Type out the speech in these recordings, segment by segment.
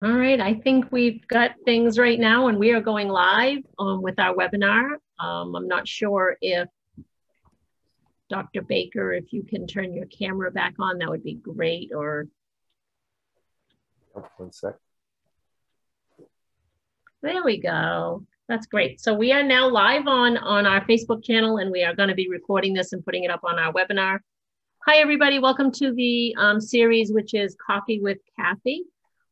All right, I think we've got things right now and we are going live with our webinar. I'm not sure if Dr. Baker, if you can turn your camera back on, that would be great. Or one sec. There we go. That's great. So we are now live on our Facebook channel, and we are going to be recording this and putting it up on our webinar. Hi, everybody. Welcome to the series, which is Coffee with Kathy.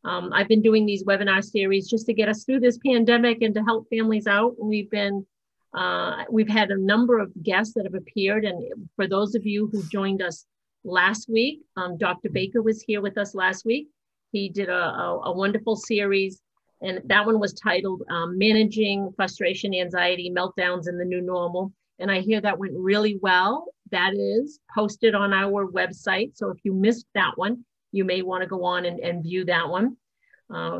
I've been doing these webinar series just to get us through this pandemic and to help families out. We've had a number of guests that have appeared. And for those of you who joined us last week, Dr. Baker was here with us last week. He did a wonderful series, and that one was titled Managing Frustration, Anxiety, Meltdowns in the New Normal. And I hear that went really well. That is posted on our website. So if you missed that one, you may want to go on and view that one.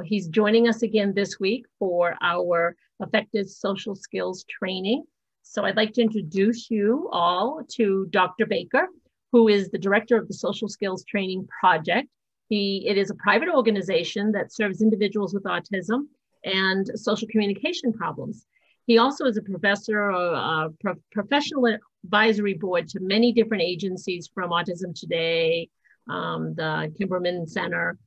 He's joining us again this week for our effective social skills training. So I'd like to introduce you all to Dr. Baker, who is the director of the Social Skills Training Project. It is a private organization that serves individuals with autism and social communication problems. He also is a professor or professional advisory board to many different agencies, from Autism Today, the Kelberman Center.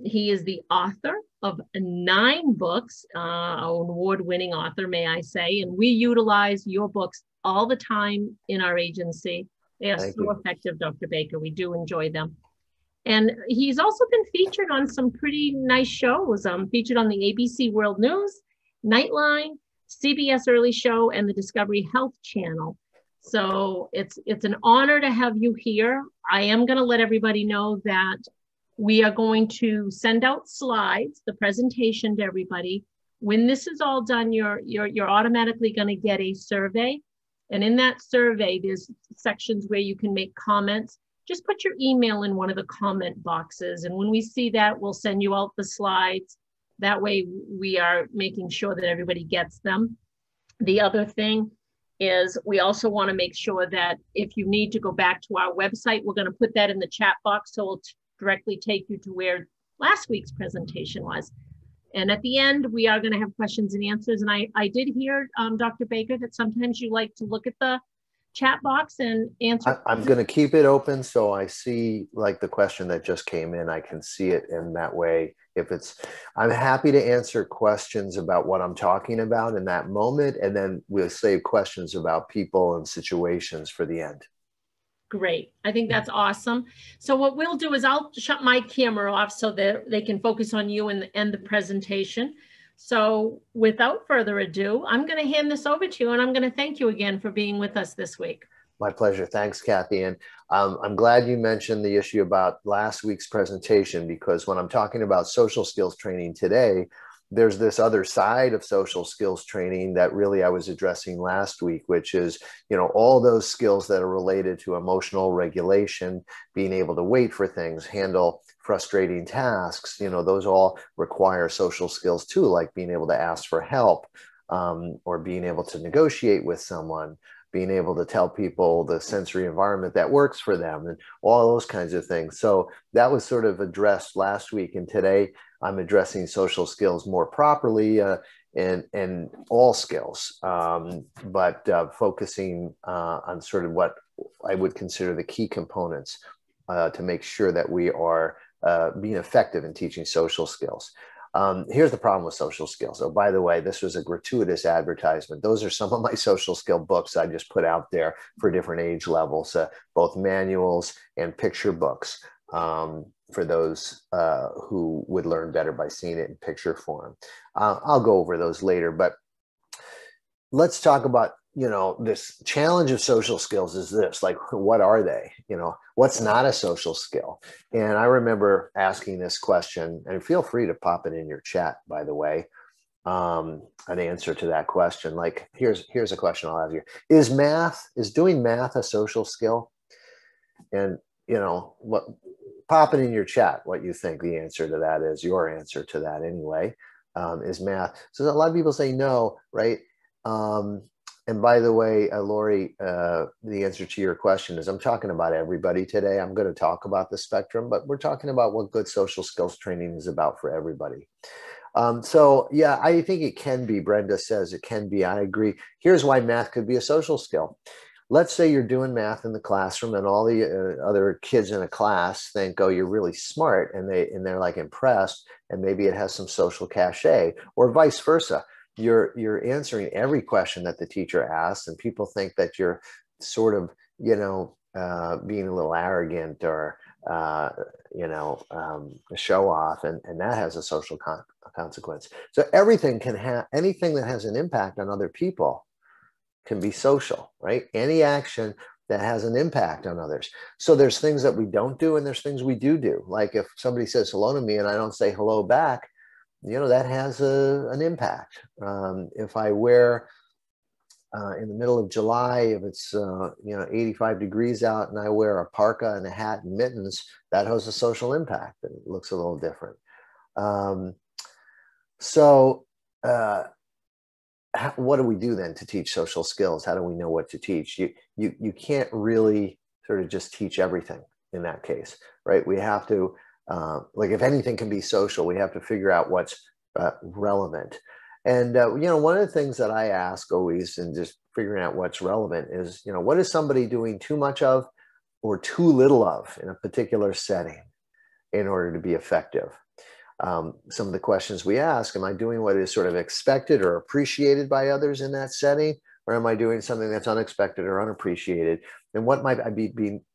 He is the author of 9 books, an award-winning author, may I say, and we utilize your books all the time in our agency. They are so effective, Dr. Baker. We do enjoy them. And he's also been featured on some pretty nice shows, featured on the ABC World News, Nightline, CBS Early Show, and the Discovery Health Channel. So it's an honor to have you here. I am going to let everybody know that we are going to send out slides, the presentation, to everybody. When this is all done, you're automatically going to get a survey. And in that survey, there's sections where you can make comments. Just put your email in one of the comment boxes. And when we see that, we'll send you out the slides. That way we are making sure that everybody gets them. The other thing is we also want to make sure that if you need to go back to our website, we're going to put that in the chat box. So we'll directly take you to where last week's presentation was. And at the end, we are going to have questions and answers. And I did hear, Dr. Baker, that sometimes you like to look at the chat box and answer. I'm going to keep it open so I see, like, the question that just came in. I can see it in that way. I'm happy to answer questions about what I'm talking about in that moment, and then we'll save questions about people and situations for the end. Great. I think that's awesome. So what we'll do is I'll shut my camera off so that they can focus on you and the presentation. So without further ado, I'm going to hand this over to you, and I'm going to thank you again for being with us this week. My pleasure. Thanks, Kathy. And I'm glad you mentioned the issue about last week's presentation, because when I'm talking about social skills training today, there's this other side of social skills training that really I was addressing last week, which is, all those skills that are related to emotional regulation, being able to wait for things, handle frustrating tasks, those all require social skills too, like being able to ask for help, or being able to negotiate with someone, being able to tell people the sensory environment that works for them, and all those kinds of things. So that was sort of addressed last week. And today I'm addressing social skills more properly, and all skills, but focusing on sort of what I would consider the key components to make sure that we are being effective in teaching social skills. Here's the problem with social skills. Oh, by the way, this was a gratuitous advertisement. Those are some of my social skill books I just put out there for different age levels, both manuals and picture books, for those who would learn better by seeing it in picture form. I'll go over those later, but let's talk about, this challenge of social skills is this, like, what are they? What's not a social skill? And I remember asking this question, and feel free to pop it in your chat, by the way, an answer to that question. Like, here's a question I'll have you. Is doing math a social skill? And, pop it in your chat what you think the answer to that is, your answer to that anyway. Is math. So a lot of people say no, right? And by the way, Lori, the answer to your question is I'm talking about everybody today. I'm going to talk about the spectrum, but we're talking about what good social skills training is about for everybody. So yeah, I think it can be, Brenda says it can be, I agree. Here's why math could be a social skill. Let's say you're doing math in the classroom and all the other kids in a class think, oh, you're really smart, and they're like impressed, and maybe it has some social cachet, or vice versa. You're answering every question that the teacher asks, and people think that you're sort of, being a little arrogant or, a show off, and that has a social consequence. So everything can have, anything that has an impact on other people can be social, right? Any action that has an impact on others. So there's things that we don't do and there's things we do. Like if somebody says hello to me and I don't say hello back, that has an impact. If I wear in the middle of July, if it's 85 degrees out and I wear a parka and a hat and mittens, that has a social impact. It looks a little different. What do we do then to teach social skills? How do we know what to teach? You can't really sort of just teach everything in that case, right? We have to, like if anything can be social, we have to figure out what's relevant. And, one of the things that I ask always in just figuring out what's relevant is, what is somebody doing too much of or too little of in a particular setting in order to be effective? Some of the questions we ask, am I doing what is sort of expected or appreciated by others in that setting? Or am I doing something that's unexpected or unappreciated? And what might I be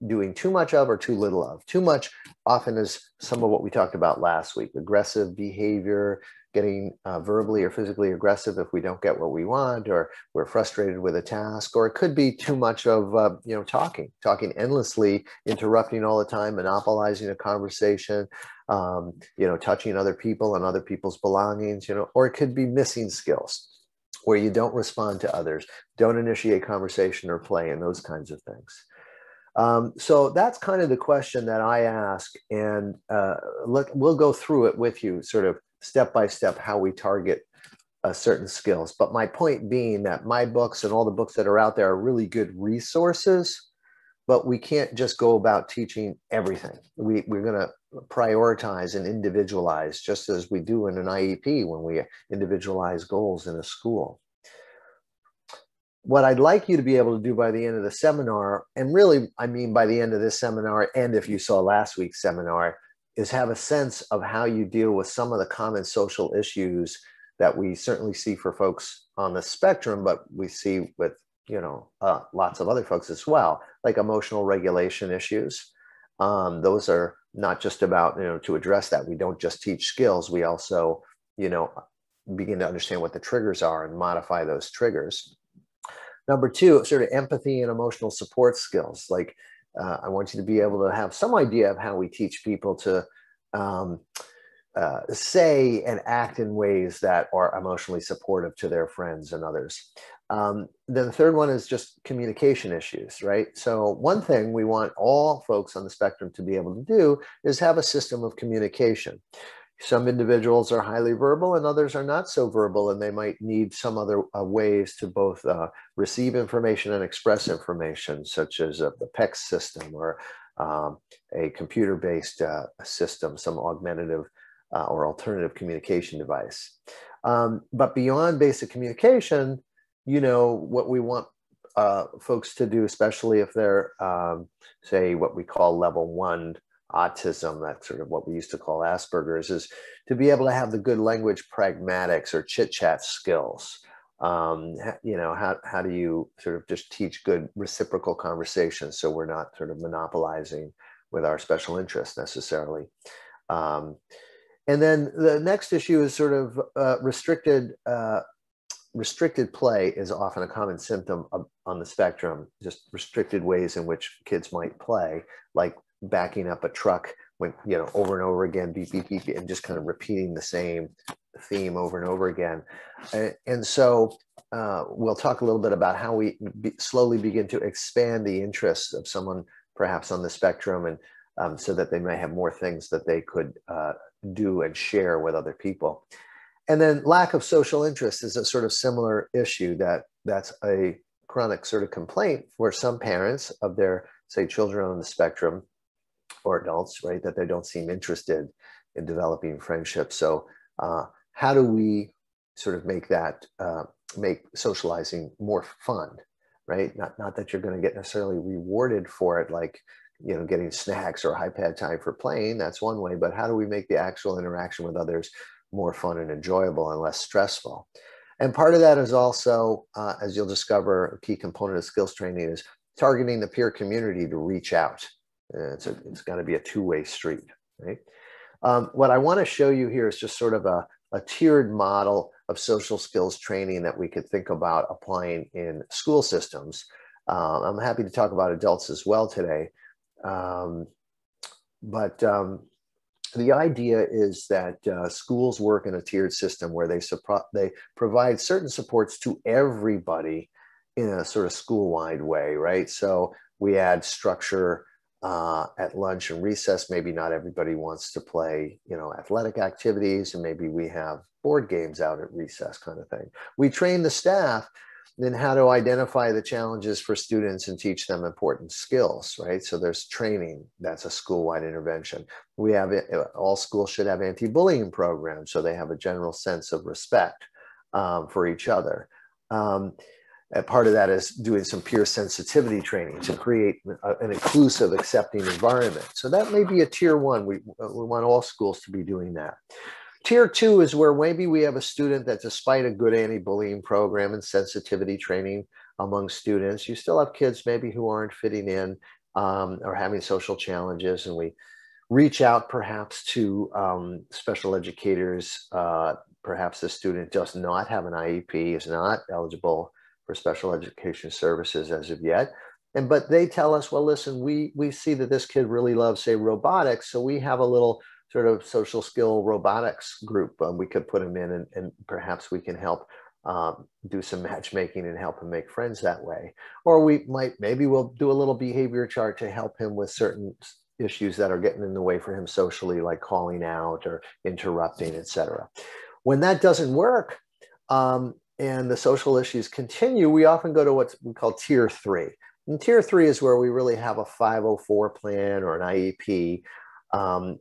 doing too much of or too little of? Too much often is some of what we talked about last week: aggressive behavior, getting verbally or physically aggressive if we don't get what we want, or we're frustrated with a task, or it could be too much of talking endlessly, interrupting all the time, monopolizing a conversation, touching other people and other people's belongings, or it could be missing skills where you don't respond to others, don't initiate conversation or play, and those kinds of things. So that's kind of the question that I ask, and we'll go through it with you sort of step by step how we target certain skills. But my point being that my books and all the books that are out there are really good resources, but we can't just go about teaching everything. We're going to prioritize and individualize, just as we do in an IEP when we individualize goals in a school. What I'd like you to be able to do by the end of the seminar, and really, I mean by the end of this seminar, and if you saw last week's seminar, is have a sense of how you deal with some of the common social issues that we certainly see for folks on the spectrum, but we see with lots of other folks as well, like emotional regulation issues. Those are not just about, to address that. We don't just teach skills. We also, begin to understand what the triggers are and modify those triggers. Number two, sort of empathy and emotional support skills. Like I want you to be able to have some idea of how we teach people to say and act in ways that are emotionally supportive to their friends and others. Then the third one is just communication issues, right? So one thing we want all folks on the spectrum to be able to do is have a system of communication. Some individuals are highly verbal and others are not so verbal, and they might need some other ways to both receive information and express information, such as the Peck System or a computer-based system, some augmentative or alternative communication device. But beyond basic communication, what we want folks to do, especially if they're, say, what we call level 1 autism, that's sort of what we used to call Asperger's, is to be able to have the good language pragmatics or chit-chat skills. How do you sort of just teach good reciprocal conversations so we're not sort of monopolizing with our special interests necessarily. And then the next issue is sort of restricted play is often a common symptom on the spectrum, just restricted ways in which kids might play, like backing up a truck when, over and over again, beep, beep, beep, and just kind of repeating the same theme over and over again. And so we'll talk a little bit about how we slowly begin to expand the interests of someone perhaps on the spectrum, and so that they may have more things that they could do and share with other people. And then lack of social interest is a sort of similar issue that's a chronic sort of complaint for some parents of their, say, children on the spectrum or adults, right, that they don't seem interested in developing friendships. So how do we sort of make that, make socializing more fun, right? Not that you're going to get necessarily rewarded for it, like, you know, getting snacks or iPad time for playing. That's one way, but how do we make the actual interaction with others more fun and enjoyable and less stressful? And part of that is also, as you'll discover, a key component of skills training is targeting the peer community to reach out. It's got to be a two-way street, right? What I want to show you here is just sort of a tiered model of social skills training that we could think about applying in school systems. I'm happy to talk about adults as well today. The idea is that schools work in a tiered system where they provide certain supports to everybody in a sort of school-wide way, right? So we add structure at lunch and recess. Maybe not everybody wants to play, you know, athletic activities, and maybe we have board games out at recess, kind of thing. We train the staff in how to identify the challenges for students and teach them important skills, right? So there's training. That's a school-wide intervention. We have all schools should have anti-bullying programs, so they have a general sense of respect for each other. And part of that is doing some peer sensitivity training to create an inclusive, accepting environment. So that may be a tier one. We want all schools to be doing that. Tier two is where maybe we have a student that, despite a good anti-bullying program and sensitivity training among students, you still have kids maybe who aren't fitting in or having social challenges, and we reach out perhaps to special educators. Perhaps the student does not have an IEP, is not eligible for special education services as of yet. But they tell us, well, listen, we see that this kid really loves, say, robotics, so we have a little sort of social skill robotics group we could put him in, and perhaps we can help do some matchmaking and help him make friends that way. Or maybe we'll do a little behavior chart to help him with certain issues that are getting in the way for him socially, like calling out or interrupting, etc. When that doesn't work, and the social issues continue, we often go to what we call tier three. And tier three is where we really have a 504 plan or an IEP,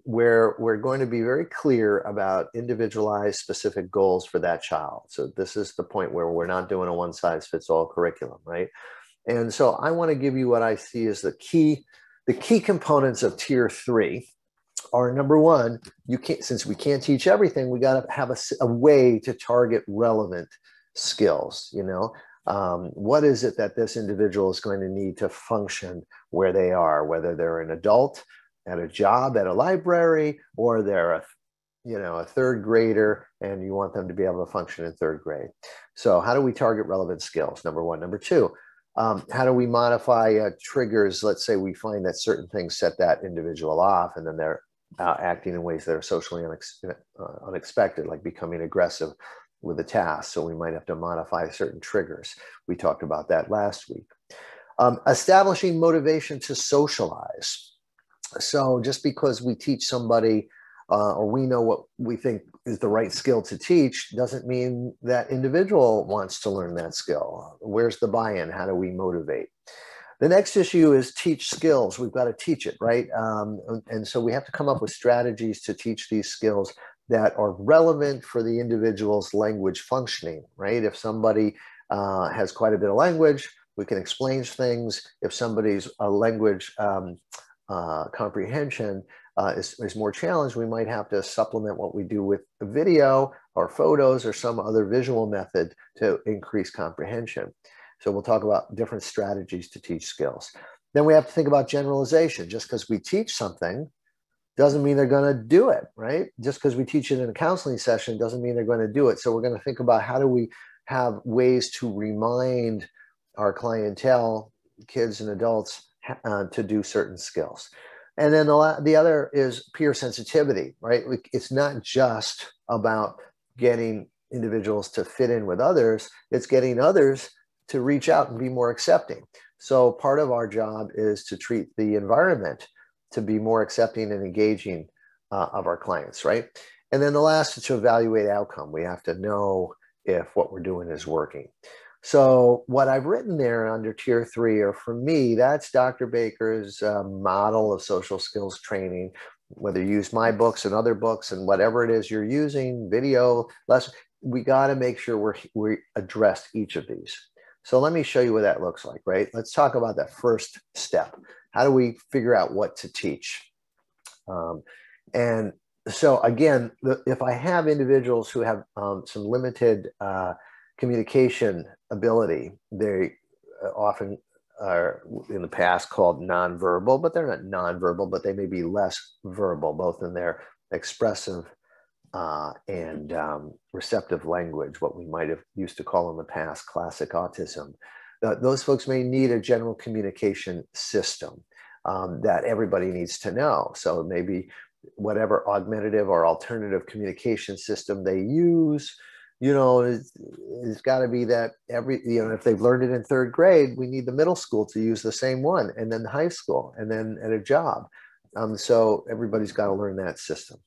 where we're going to be very clear about individualized specific goals for that child. So this is the point where we're not doing a one-size-fits-all curriculum, right? And so I want to give you what I see as the key components of tier three are, number one, since we can't teach everything, we got to have a way to target relevant skills. You know, what is it that this individual is going to need to function where they are, whether they're an adult at a job at a library, or they're a third grader and you want them to be able to function in third grade. So how do we target relevant skills? Number one. Number two, how do we modify triggers? Let's say we find that certain things set that individual off, and then they're acting in ways that are socially unexpected, like becoming aggressive with a task. So we might have to modify certain triggers. We talked about that last week. Establishing motivation to socialize. So just because we teach somebody or we know what we think is the right skill to teach doesn't mean that individual wants to learn that skill. Where's the buy-in? How do we motivate? The next issue is teach skills. We've got to teach it, right? And so we have to come up with strategies to teach these skills that are relevant for the individual's language functioning, right? If somebody has quite a bit of language, we can explain things. If somebody's language comprehension is more challenged, we might have to supplement what we do with video or photos or some other visual method to increase comprehension. So we'll talk about different strategies to teach skills. Then we have to think about generalization. Just because we teach something doesn't mean they're going to do it, right? Just because we teach it in a counseling session doesn't mean they're going to do it. So we're going to think about how do we have ways to remind our clientele, kids and adults, to do certain skills. And then the other is peer sensitivity, right? It's not just about getting individuals to fit in with others, it's getting others to reach out and be more accepting. So part of our job is to treat the environment to be more accepting and engaging of our clients, right? And then the last is to evaluate outcome. We have to know if what we're doing is working. So what I've written there under tier 3, or for me, that's Dr. Baker's model of social skills training. Whether you use my books and other books and whatever it is you're using, video, lesson, we got to make sure we address each of these. So let me show you what that looks like, right? Let's talk about that first step. How do we figure out what to teach? And so again, if I have individuals who have some limited communication ability, they often are in the past called nonverbal, but they're not nonverbal, but they may be less verbal, both in their expressive and receptive language, what we might have used to call in the past classic autism. Those folks may need a general communication system that everybody needs to know. So maybe whatever augmentative or alternative communication system they use, it's got to be that if they've learned it in 3rd grade, we need the middle school to use the same one, and then the high school, and then at a job. So everybody's got to learn that system.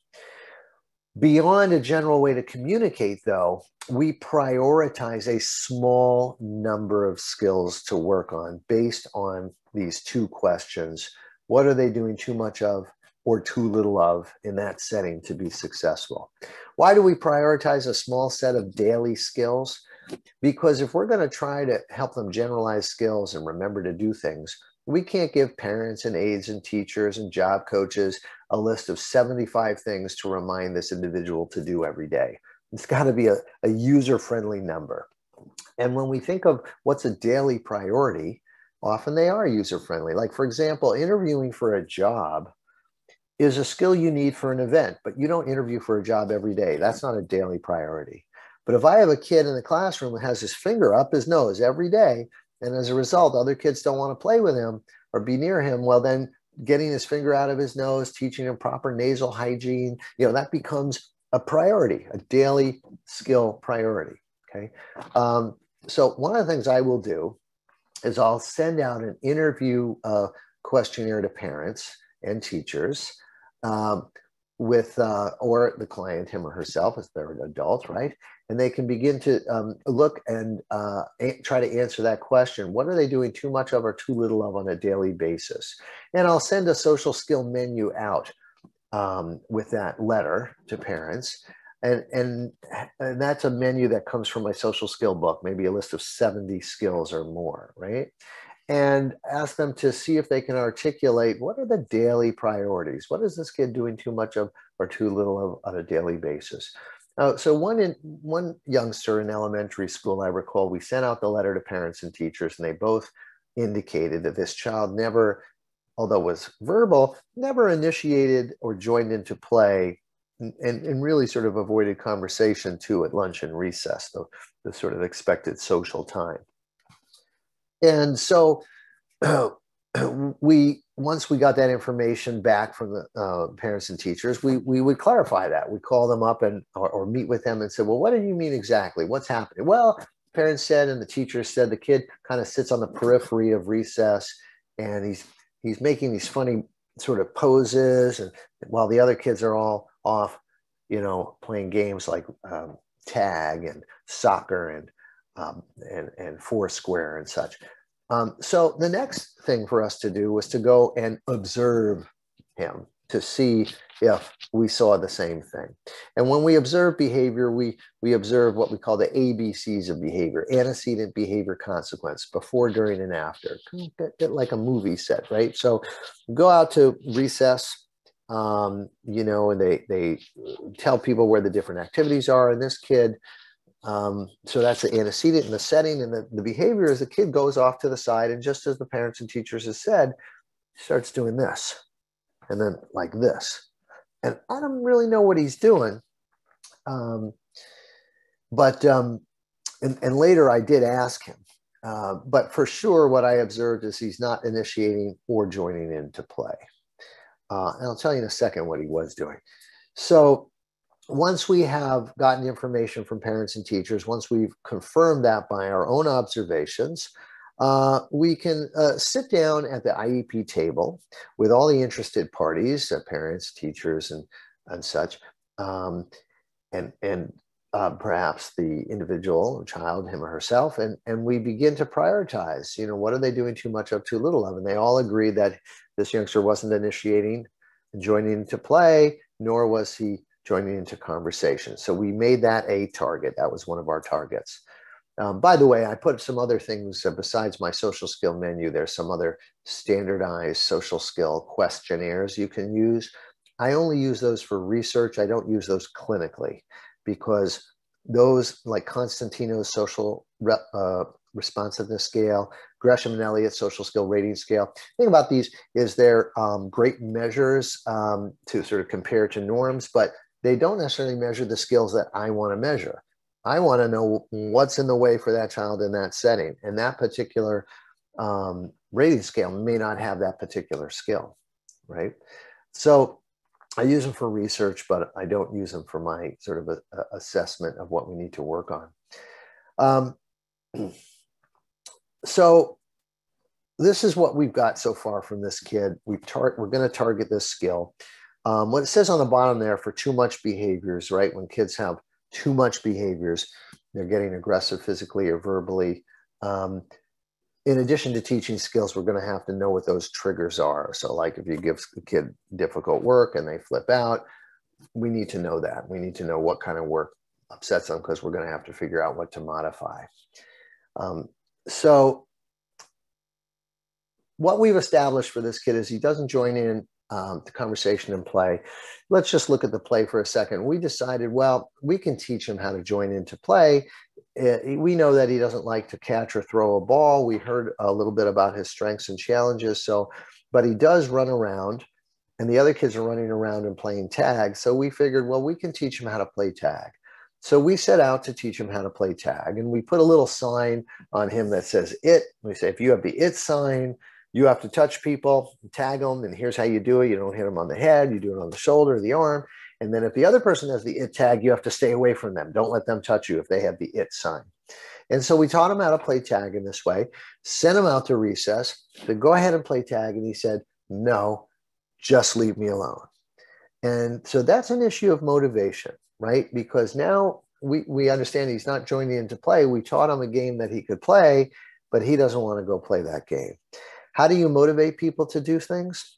Beyond a general way to communicate, though, we prioritize a small number of skills to work on based on these 2 questions. What are they doing too much of or too little of in that setting to be successful? Why do we prioritize a small set of daily skills? Because if we're going to try to help them generalize skills and remember to do things, we can't give parents and aides and teachers and job coaches a list of 75 things to remind this individual to do every day. It's got to be a user-friendly number. And when we think of what's a daily priority, often they are user-friendly. Like, for example, interviewing for a job is a skill you need for an event, but you don't interview for a job every day. That's not a daily priority. But if I have a kid in the classroom that has his finger up his nose every day, and as a result, other kids don't want to play with him or be near him, well, then getting his finger out of his nose, teaching him proper nasal hygiene, that becomes a priority, a daily skill priority, okay? So one of the things I will do is I'll send out an interview questionnaire to parents and teachers with, or the client, him or herself, if they're an adult, right? And they can begin to look and try to answer that question. What are they doing too much of or too little of on a daily basis? And I'll send a social skill menu out with that letter to parents. And that's a menu that comes from my social skill book, maybe a list of 70 skills or more, right? And ask them to see if they can articulate what are the daily priorities? What is this kid doing too much of or too little of on a daily basis? So one youngster in elementary school, I recall, we sent out the letter to parents and teachers, and they both indicated that this child never, although was verbal, never initiated or joined into play and really sort of avoided conversation too at lunch and recess, the sort of expected social time. And so once we got that information back from the parents and teachers, we would clarify that. We call them up or meet with them and say, well, what do you mean exactly? What's happening? Well, parents said and the teachers said the kid kind of sits on the periphery of recess, and he's making these funny sort of poses, and while the other kids are all off, playing games like tag and soccer and Foursquare and such. So the next thing for us to do was to go and observe him to see if we saw the same thing. And when we observe behavior, we observe what we call the ABCs of behavior: antecedent, behavior, consequence, before, during, and after. Get like a movie set, right? So go out to recess, and they tell people where the different activities are. And this kid, so that's the antecedent in the setting, and the behavior is the kid goes off to the side, and just as the parents and teachers have said, starts doing this, and then like this. And I don't really know what he's doing. But later I did ask him, but for sure what I observed is he's not initiating or joining into play. And I'll tell you in a second what he was doing. So once we have gotten information from parents and teachers, once we've confirmed that by our own observations, we can sit down at the IEP table with all the interested parties, parents, teachers, and such, and perhaps the individual, child, him or herself, and we begin to prioritize, what are they doing too much of, too little of? And they all agreed that this youngster wasn't initiating and joining into play, nor was he joining into conversation. So we made that a target. That was one of our targets. By the way, I put some other things besides my social skill menu. There's some other standardized social skill questionnaires you can use. I only use those for research. I don't use those clinically, because those, like Constantino's social responsiveness scale, Gresham and Elliott's social skill rating scale. The thing about these is they're great measures to sort of compare to norms, but they don't necessarily measure the skills that I want to measure. I want to know what's in the way for that child in that setting. And that particular rating scale may not have that particular skill, right? So I use them for research, but I don't use them for my sort of assessment of what we need to work on. So this is what we've got so far from this kid. We're going to target this skill. What it says on the bottom there for too much behaviors, right? When kids have too much behaviors, they're getting aggressive physically or verbally. In addition to teaching skills, we're going to have to know what those triggers are. So like if you give the kid difficult work and they flip out, we need to know that. We need to know what kind of work upsets them, because we're going to have to figure out what to modify. So what we've established for this kid is he doesn't join in the conversation and play. Let's just look at the play for a second. We decided, well, we can teach him how to join into play. We know that he doesn't like to catch or throw a ball. We heard a little bit about his strengths and challenges. But he does run around, and the other kids are running around and playing tag. So we figured, well, we can teach him how to play tag. So we set out to teach him how to play tag, and we put a little sign on him that says it. We say, if you have the it sign, you have to touch people, tag them, and here's how you do it. You don't hit them on the head, you do it on the shoulder or the arm. And then if the other person has the it tag, you have to stay away from them. Don't let them touch you if they have the it sign. And so we taught him how to play tag in this way, sent him out to recess, said, go ahead and play tag. And he said, no, just leave me alone. And so that's an issue of motivation, right? Because now we understand he's not joining into play. We taught him a game that he could play, but he doesn't want to go play that game. How do you motivate people to do things?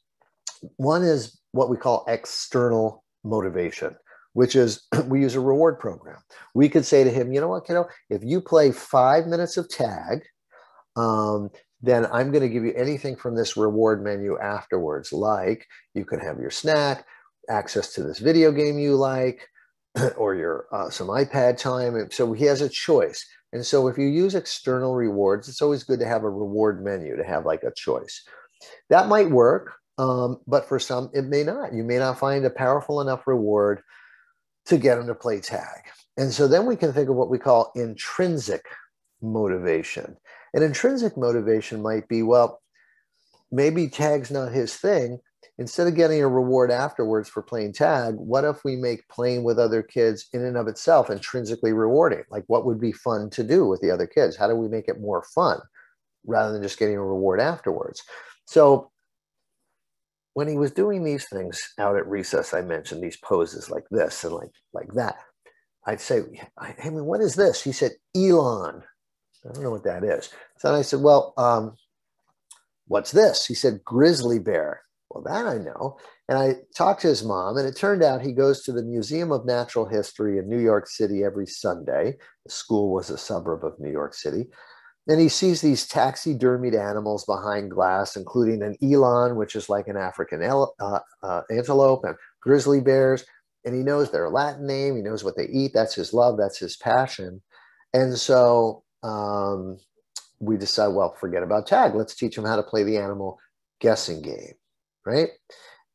One is what we call external motivation, which is we use a reward program. We could say to him, you know what, kiddo, if you play 5 minutes of tag, then I'm going to give you anything from this reward menu afterwards. Like you can have your snack, access to this video game you like, or your some iPad time. And so he has a choice. And so if you use external rewards, it's always good to have a reward menu, to have like a choice. That might work, but for some, it may not. You may not find a powerful enough reward to get them to play tag. And so then we can think of what we call intrinsic motivation. And intrinsic motivation might be, well, maybe tag's not his thing. Instead of getting a reward afterwards for playing tag, what if we make playing with other kids in and of itself intrinsically rewarding? Like what would be fun to do with the other kids? How do we make it more fun rather than just getting a reward afterwards? So when he was doing these things out at recess, I mentioned these poses like this and like that. I'd say, hey, what is this? He said, Elon. I don't know what that is. So I said, well, what's this? He said, grizzly bear. Well, that I know. And I talked to his mom, and it turned out he goes to the Museum of Natural History in New York City every Sunday. The school was a suburb of New York City. And he sees these taxidermied animals behind glass, including an eland, which is like an African antelope, and grizzly bears. And he knows their Latin name. He knows what they eat. That's his love. That's his passion. And so we decide, well, forget about tag. Let's teach him how to play the animal guessing game, right?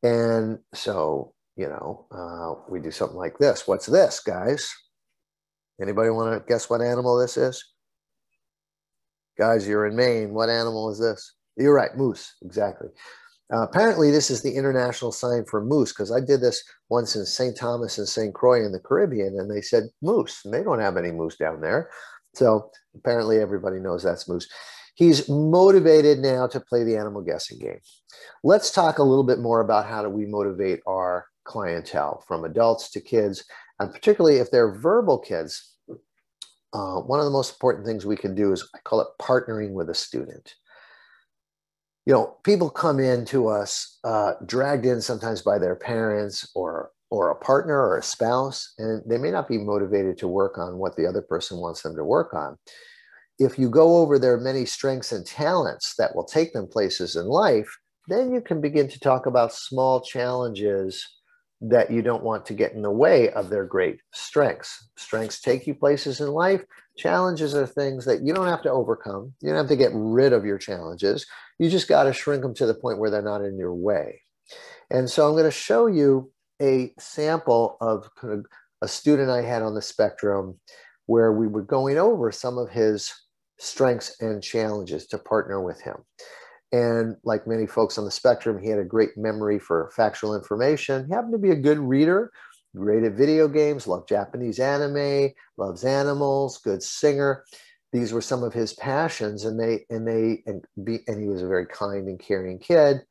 And so, we do something like this. What's this, guys? Anybody want to guess what animal this is? Guys, you're in Maine. What animal is this? You're right, moose, exactly. Apparently, this is the international sign for moose, because I did this once in St. Thomas and St. Croix in the Caribbean, and they said moose, and they don't have any moose down there. So apparently everybody knows that's moose. He's motivated now to play the animal guessing game. Let's talk a little bit more about how do we motivate our clientele, from adults to kids. And particularly if they're verbal kids, one of the most important things we can do is, I call it partnering with a student. You know, people come in to us dragged in sometimes by their parents or a partner or a spouse, and they may not be motivated to work on what the other person wants them to work on. If you go over their many strengths and talents that will take them places in life, then you can begin to talk about small challenges that you don't want to get in the way of their great strengths. Strengths take you places in life. Challenges are things that you don't have to overcome. You don't have to get rid of your challenges. You just got to shrink them to the point where they're not in your way. And so I'm going to show you a sample of kind of a student I had on the spectrum where we were going over some of his strengths and challenges to partner with him. And like many folks on the spectrum, he had a great memory for factual information. He happened to be a good reader, great at video games, loved Japanese anime, loves animals, good singer. These were some of his passions, and he was a very kind and caring kid.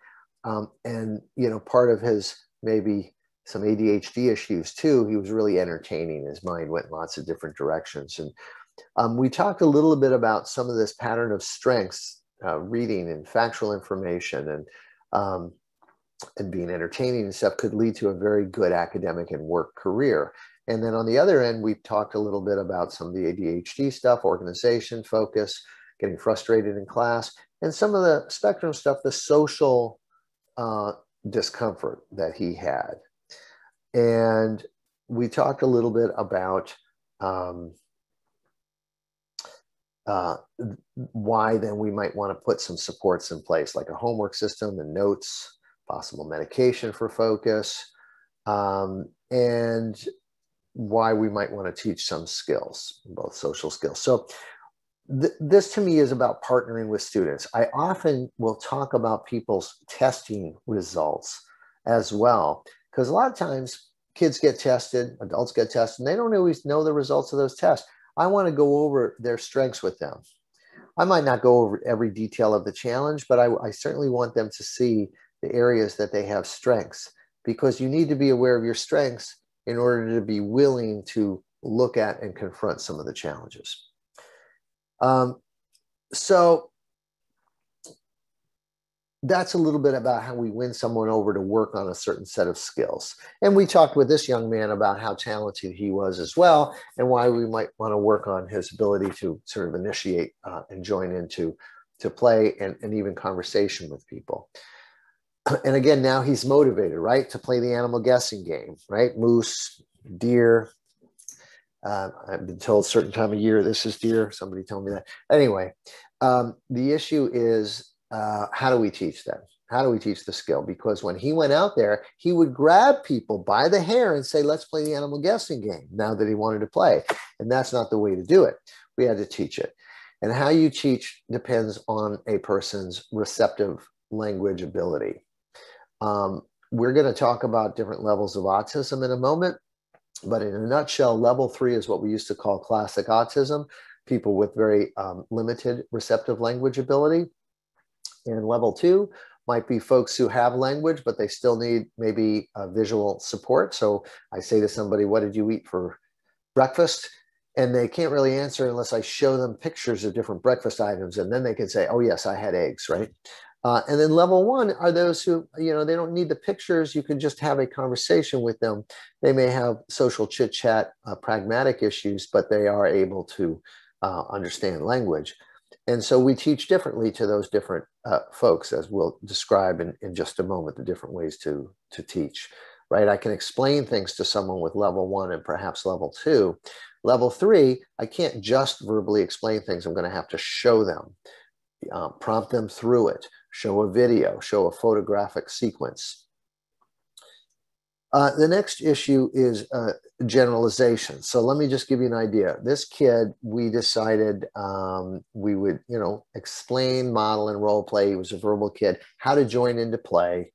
And you know, part of his maybe some ADHD issues too. He was really entertaining. His mind went in lots of different directions, and we talked a little bit about some of this pattern of strengths. Reading and factual information and being entertaining and stuff could lead to a very good academic and work career. And then on the other end, we've talked a little bit about some of the ADHD stuff, organization, focus, getting frustrated in class, and some of the spectrum stuff, the social discomfort that he had. And we talked a little bit about why then we might want to put some supports in place, like a homework system and notes, possible medication for focus, and why we might want to teach some skills, both social skills. So this to me is about partnering with students. I often will talk about people's testing results as well, because a lot of times kids get tested, adults get tested, and they don't always know the results of those tests. I want to go over their strengths with them. I might not go over every detail of the challenge, but I certainly want them to see the areas that they have strengths, because you need to be aware of your strengths in order to be willing to look at and confront some of the challenges. So that's a little bit about how we win someone over to work on a certain set of skills. And we talked with this young man about how talented he was as well, and why we might want to work on his ability to sort of initiate and join into play and even conversation with people. And again, now he's motivated, right, to play the animal guessing game, right? Moose, deer. I've been told a certain time of year, this is deer. Somebody told me that. Anyway, the issue is, how do we teach them? How do we teach the skill? Because when he went out there, he would grab people by the hair and say, let's play the animal guessing game, now that he wanted to play. And that's not the way to do it. We had to teach it. And how you teach depends on a person's receptive language ability. We're going to talk about different levels of autism in a moment, but in a nutshell, level 3 is what we used to call classic autism, people with very limited receptive language ability. And level 2 might be folks who have language, but they still need maybe visual support. So I say to somebody, what did you eat for breakfast? And they can't really answer unless I show them pictures of different breakfast items. And then they can say, oh, yes, I had eggs, right? And then level 1 are those who, you know, they don't need the pictures. You can just have a conversation with them. They may have social chit chat, pragmatic issues, but they are able to understand language. And so we teach differently to those different folks, as we'll describe in just a moment, the different ways to teach, right? I can explain things to someone with level 1 and perhaps level 2. Level 3, I can't just verbally explain things. I'm going to have to show them, prompt them through it, show a video, show a photographic sequence. The next issue is generalization. So let me just give you an idea. This kid, we decided we would, you know, explain, model, and role play. He was a verbal kid, how to join into play,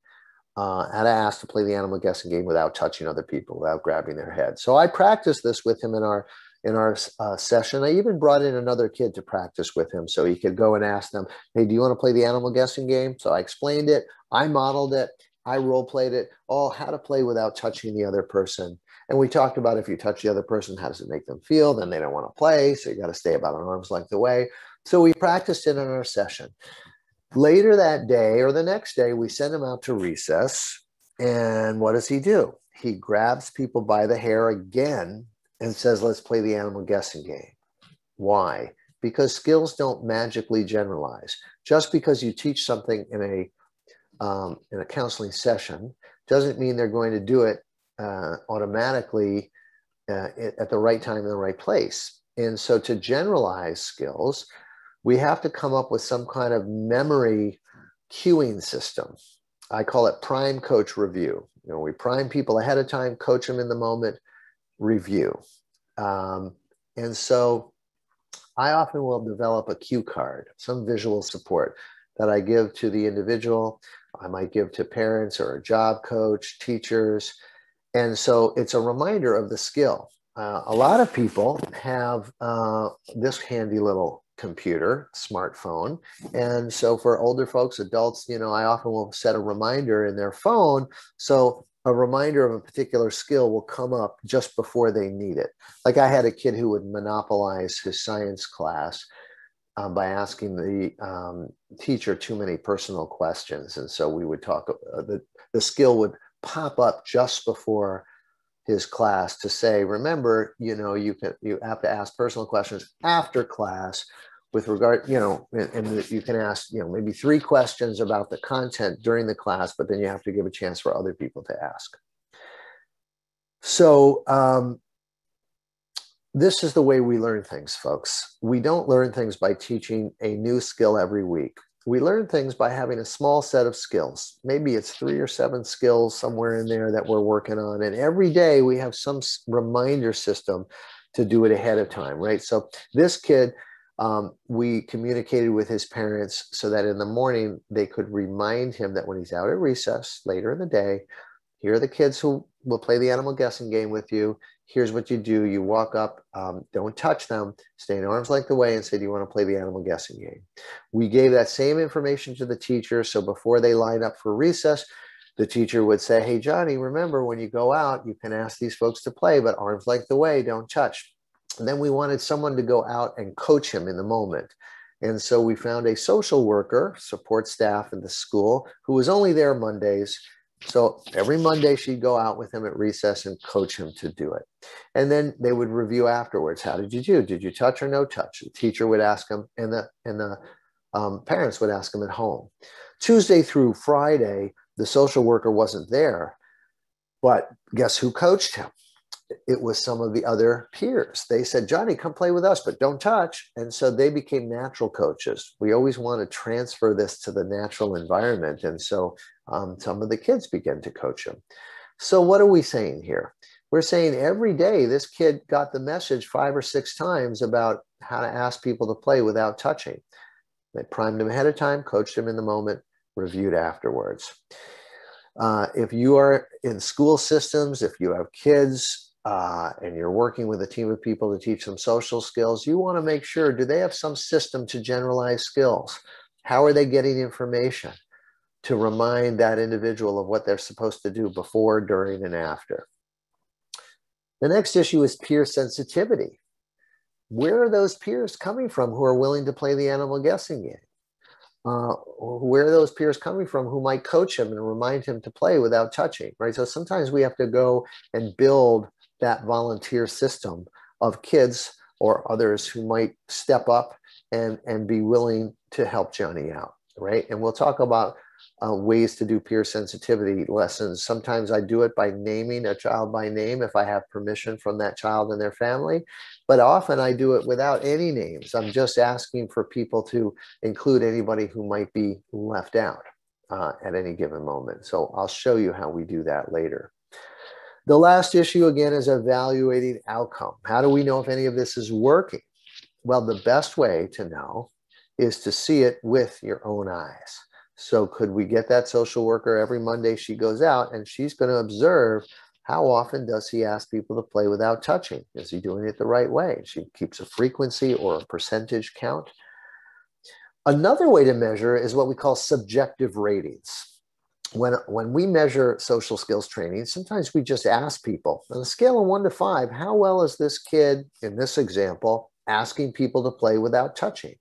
how to ask to play the animal guessing game without touching other people, without grabbing their head. So I practiced this with him in our session. I even brought in another kid to practice with him so he could go and ask them, hey, do you want to play the animal guessing game? So I explained it, I modeled it, I role played it, all how to play without touching the other person. And we talked about if you touch the other person, how does it make them feel? Then they don't want to play. So you got to stay about an arm's length away. So we practiced it in our session. Later that day or the next day, we send him out to recess. And what does he do? He grabs people by the hair again and says, let's play the animal guessing game. Why? Because skills don't magically generalize. Just because you teach something in a counseling session doesn't mean they're going to do it automatically at the right time in the right place. And so to generalize skills, we have to come up with some kind of memory cueing system. I call it prime, coach, review. You know, we prime people ahead of time, coach them in the moment, review. And so I often will develop a cue card, some visual support that I give to the individual. I might give to parents or a job coach, teachers. And so it's a reminder of the skill. A lot of people have this handy little computer, smartphone. And so for older folks, adults, you know, I often will set a reminder in their phone. So a reminder of a particular skill will come up just before they need it. Like I had a kid who would monopolize his science class by asking the teacher too many personal questions. And so we would talk, the skill would pop up just before his class to say, remember, you know, you have to ask personal questions after class with regard, you know, and you can ask, you know, maybe 3 questions about the content during the class, but then you have to give a chance for other people to ask. So this is the way we learn things, folks. We don't learn things by teaching a new skill every week. We learn things by having a small set of skills. Maybe it's 3 or 7 skills somewhere in there that we're working on. And every day we have some reminder system to do it ahead of time, right? So this kid, we communicated with his parents so that in the morning they could remind him that when he's out at recess later in the day, here are the kids who will play the animal guessing game with you. Here's what you do. You walk up, don't touch them, stay an arm's length away and say, do you want to play the animal guessing game? We gave that same information to the teacher. So before they line up for recess, the teacher would say, hey, Johnny, remember when you go out, you can ask these folks to play, but arm's length away, don't touch. And then we wanted someone to go out and coach him in the moment. And so we found a social worker, support staff in the school, who was only there Mondays. So every Monday she'd go out with him at recess and coach him to do it. And then they would review afterwards. How did you do? Did you touch or no touch? The teacher would ask him and the parents would ask him at home. Tuesday through Friday, the social worker wasn't there, but guess who coached him? It was some of the other peers. They said, Johnny, come play with us, but don't touch. And so they became natural coaches. We always want to transfer this to the natural environment. And so some of the kids began to coach him. So what are we saying here? We're saying every day this kid got the message 5 or 6 times about how to ask people to play without touching. They primed him ahead of time, coached him in the moment, reviewed afterwards. If you are in school systems, if you have kids, and you're working with a team of people to teach them social skills, you want to make sure, do they have some system to generalize skills? How are they getting information to remind that individual of what they're supposed to do before, during, and after? The next issue is peer sensitivity. Where are those peers coming from who are willing to play the animal guessing game? Where are those peers coming from who might coach him and remind him to play without touching, right? So sometimes we have to go and build that volunteer system of kids or others who might step up and be willing to help Johnny out, right? And we'll talk about ways to do peer sensitivity lessons. Sometimes I do it by naming a child by name if I have permission from that child and their family, but often I do it without any names. I'm just asking for people to include anybody who might be left out at any given moment. So I'll show you how we do that later. The last issue, again, is evaluating outcome. How do we know if any of this is working? Well, the best way to know is to see it with your own eyes. So could we get that social worker every Monday she goes out and she's going to observe how often does he ask people to play without touching? Is he doing it the right way? She keeps a frequency or a percentage count. Another way to measure is what we call subjective ratings. when we measure social skills training, sometimes we just ask people on a scale of 1 to 5, how well is this kid, in this example, asking people to play without touching?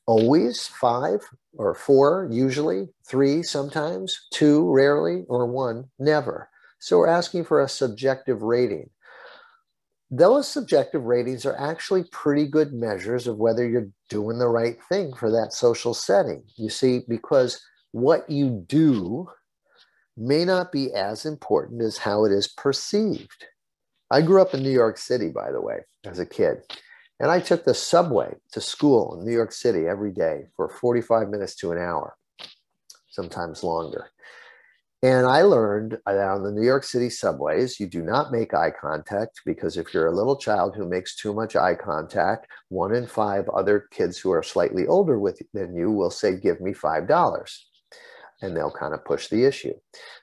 Always 5 or 4, usually 3, sometimes 2, rarely, or 1, never. So we're asking for a subjective rating. Those subjective ratings are actually pretty good measures of whether you're doing the right thing for that social setting. You see, because what you do may not be as important as how it is perceived. I grew up in New York City, by the way, as a kid. And I took the subway to school in New York City every day for 45 minutes to an hour, sometimes longer. And I learned on the New York City subways, you do not make eye contact, because if you're a little child who makes too much eye contact, 1 in 5 other kids who are slightly older than you will say, give me $5. And they'll kind of push the issue.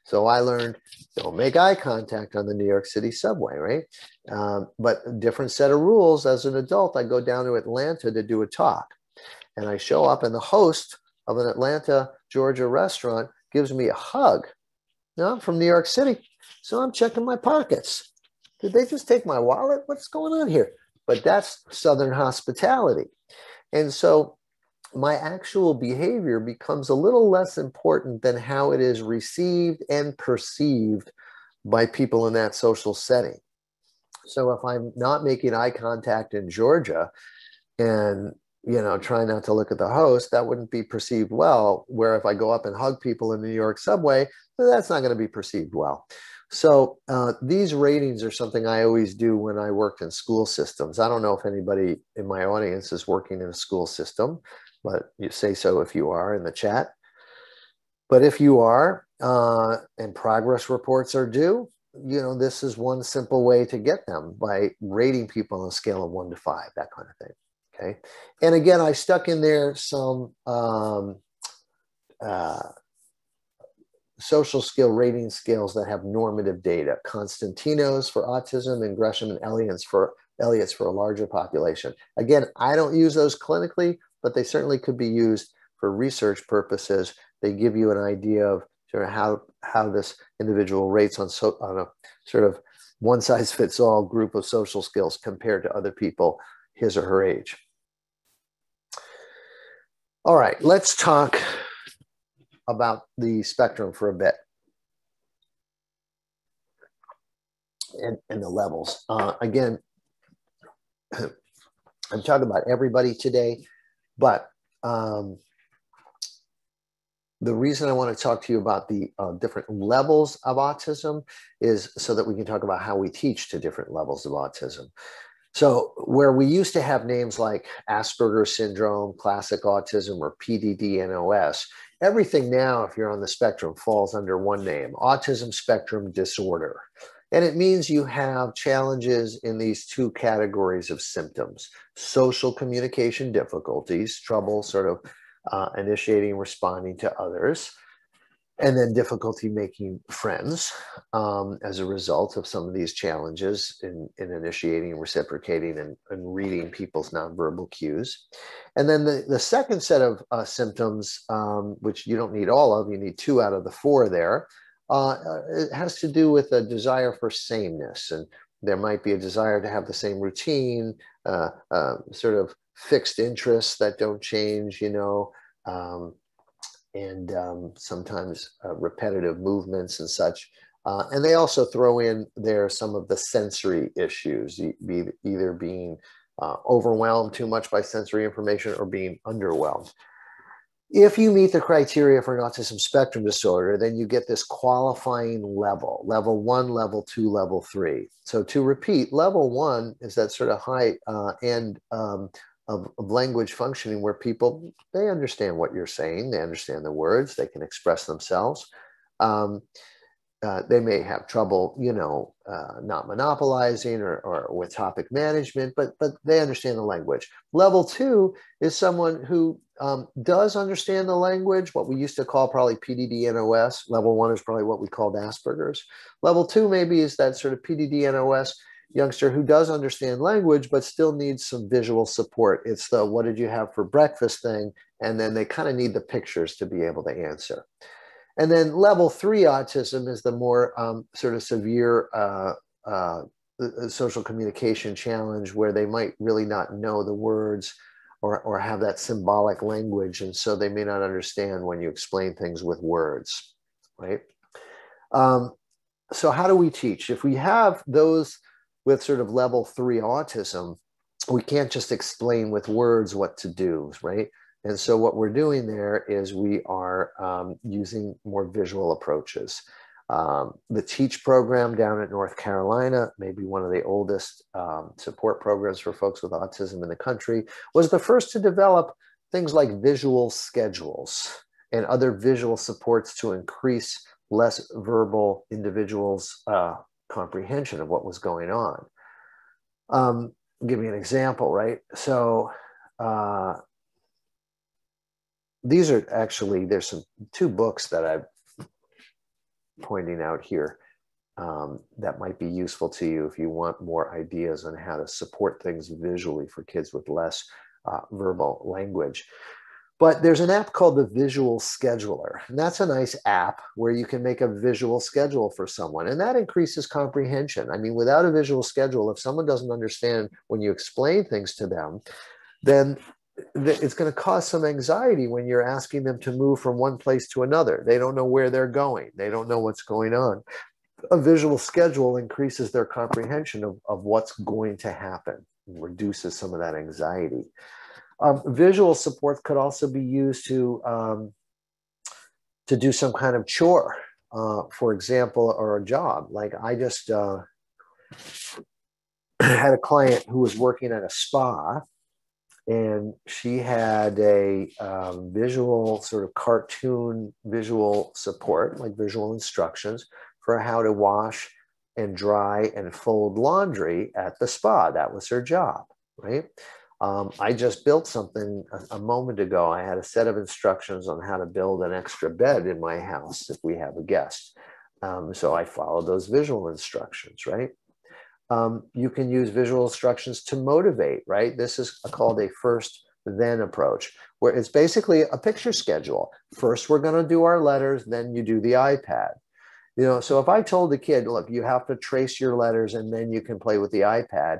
So I learned, don't make eye contact on the New York City subway, right? But a different set of rules. As an adult, I go down to Atlanta to do a talk. And I show up, and the host of an Atlanta, Georgia restaurant gives me a hug. Now, I'm from New York City, so I'm checking my pockets. Did they just take my wallet? What's going on here? But that's Southern hospitality. And so my actual behavior becomes a little less important than how it is received and perceived by people in that social setting. So if I'm not making eye contact in Georgia and, you know, try not to look at the host, that wouldn't be perceived well. Where if I go up and hug people in the New York subway, that's not going to be perceived well. So these ratings are something I always do when I worked in school systems. I don't know if anybody in my audience is working in a school system, but you say so if you are in the chat. But if you are, and progress reports are due, you know, this is one simple way to get them, by rating people on a scale of 1 to 5, that kind of thing. Okay. And again, I stuck in there some social skill rating scales that have normative data: Constantino's for autism, and Gresham and Elliott's for a larger population. Again, I don't use those clinically, but they certainly could be used for research purposes. They give you an idea of sort of how this individual rates on a sort of one-size-fits-all group of social skills compared to other people his or her age. All right, let's talk about the spectrum for a bit, and the levels. Again, I'm talking about everybody today, but the reason I want to talk to you about the different levels of autism is so that we can talk about how we teach to different levels of autism. So where we used to have names like Asperger's syndrome, classic autism, or PDD-NOS, everything now, if you're on the spectrum, falls under one name: autism spectrum disorder. And it means you have challenges in these 2 categories of symptoms: social communication difficulties, trouble sort of initiating, responding to others, and then difficulty making friends as a result of some of these challenges in initiating, reciprocating, and reading people's nonverbal cues. And then the second set of symptoms, which you don't need all of, you need 2 out of the 4 there, it has to do with a desire for sameness. And there might be a desire to have the same routine, sort of fixed interests that don't change, you know, and sometimes repetitive movements and such. And they also throw in there some of the sensory issues, either being overwhelmed too much by sensory information or being underwhelmed. If you meet the criteria for an autism spectrum disorder, then you get this qualifying level: level 1, level 2, level 3. So to repeat, level 1 is that sort of high end of language functioning, where people, they understand what you're saying, they understand the words, they can express themselves. They may have trouble, you know, not monopolizing or with topic management, but they understand the language. Level 2 is someone who does understand the language, what we used to call probably PDD-NOS. Level 1 is probably what we called Asperger's. Level 2 maybe is that sort of PDD-NOS youngster who does understand language, but still needs some visual support. It's the "what did you have for breakfast" thing, and then they kind of need the pictures to be able to answer. And then level 3 autism is the more sort of severe social communication challenge, where they might really not know the words or have that symbolic language. And so they may not understand when you explain things with words, right? So how do we teach? If we have those with sort of level 3 autism, we can't just explain with words what to do, right? And so what we're doing there is we are using more visual approaches. The TEACH program down at North Carolina, maybe one of the oldest support programs for folks with autism in the country, was the first to develop things like visual schedules and other visual supports to increase less verbal individuals' comprehension of what was going on. I'll give you an example, right? So these are actually, there's two books that I'm pointing out here that might be useful to you if you want more ideas on how to support things visually for kids with less verbal language. But there's an app called the Visual Scheduler, and that's a nice app where you can make a visual schedule for someone, and that increases comprehension. I mean, without a visual schedule, if someone doesn't understand when you explain things to them, then it's going to cause some anxiety when you're asking them to move from one place to another. They don't know where they're going. They don't know what's going on. A visual schedule increases their comprehension of what's going to happen and reduces some of that anxiety. Visual supports could also be used to do some kind of chore, for example, or a job. Like I just had a client who was working at a spa, and she had a visual sort of cartoon visual support, like visual instructions for how to wash and dry and fold laundry at the spa. That was her job, right? I just built something a moment ago. I had a set of instructions on how to build an extra bed in my house if we have a guest. So I followed those visual instructions, right? You can use visual instructions to motivate, right? This is called a first then approach, where it's basically a picture schedule. First, we're going to do our letters, then you do the iPad. You know, so if I told the kid, look, you have to trace your letters and then you can play with the iPad.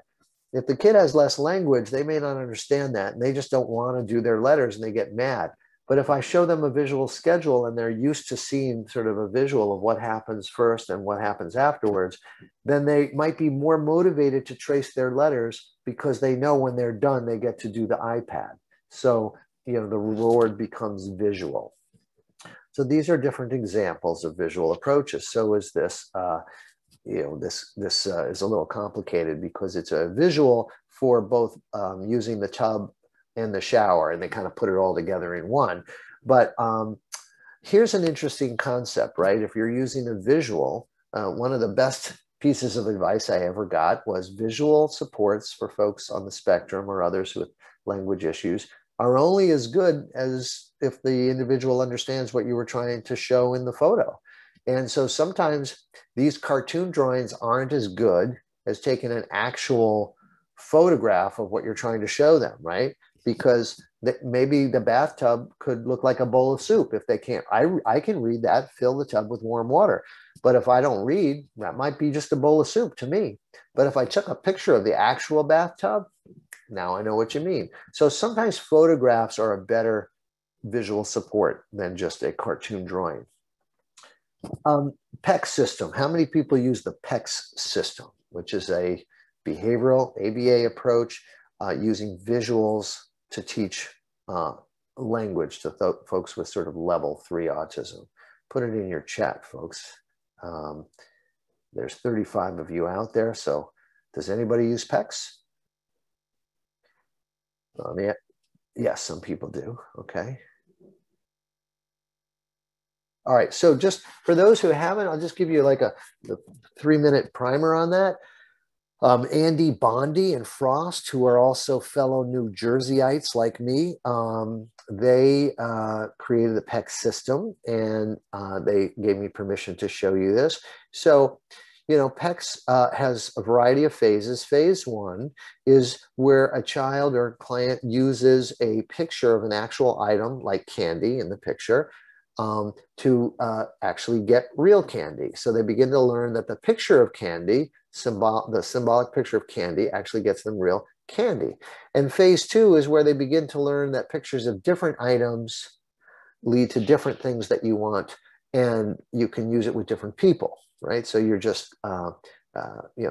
If the kid has less language, they may not understand that, and they just don't want to do their letters and they get mad. But if I show them a visual schedule and they're used to seeing sort of a visual of what happens first and what happens afterwards, then they might be more motivated to trace their letters because they know when they're done, they get to do the iPad. So, you know, the reward becomes visual. So these are different examples of visual approaches. So is this, you know, this is a little complicated because it's a visual for both using the tub and the shower, and they kind of put it all together in one. But here's an interesting concept, right? If you're using a visual, one of the best pieces of advice I ever got was visual supports for folks on the spectrum or others with language issues are only as good as if the individual understands what you were trying to show in the photo. And so sometimes these cartoon drawings aren't as good as taking an actual photograph of what you're trying to show them, right? Because maybe the bathtub could look like a bowl of soup if they can't. I can read that, fill the tub with warm water. But if I don't read, that might be just a bowl of soup to me. But if I took a picture of the actual bathtub, now I know what you mean. So sometimes photographs are a better visual support than just a cartoon drawing. Peck System. How many people use the Peck System, which is a behavioral ABA approach using visuals to teach language to folks with sort of level 3 autism? Put it in your chat, folks. There's 35 of you out there. So does anybody use PECs? Yeah, yes, some people do. Okay. All right, so just for those who haven't, I'll just give you like a 3-minute primer on that. Andy Bondi and Frost, who are also fellow New Jerseyites like me, they created the Peck System, and they gave me permission to show you this. So, you know, PECS has a variety of phases. Phase 1 is where a child or client uses a picture of an actual item like candy in the picture, to actually get real candy. So they begin to learn that the picture of candy, the symbolic picture of candy, actually gets them real candy. And phase 2 is where they begin to learn that pictures of different items lead to different things that you want, and you can use it with different people, right? So you're just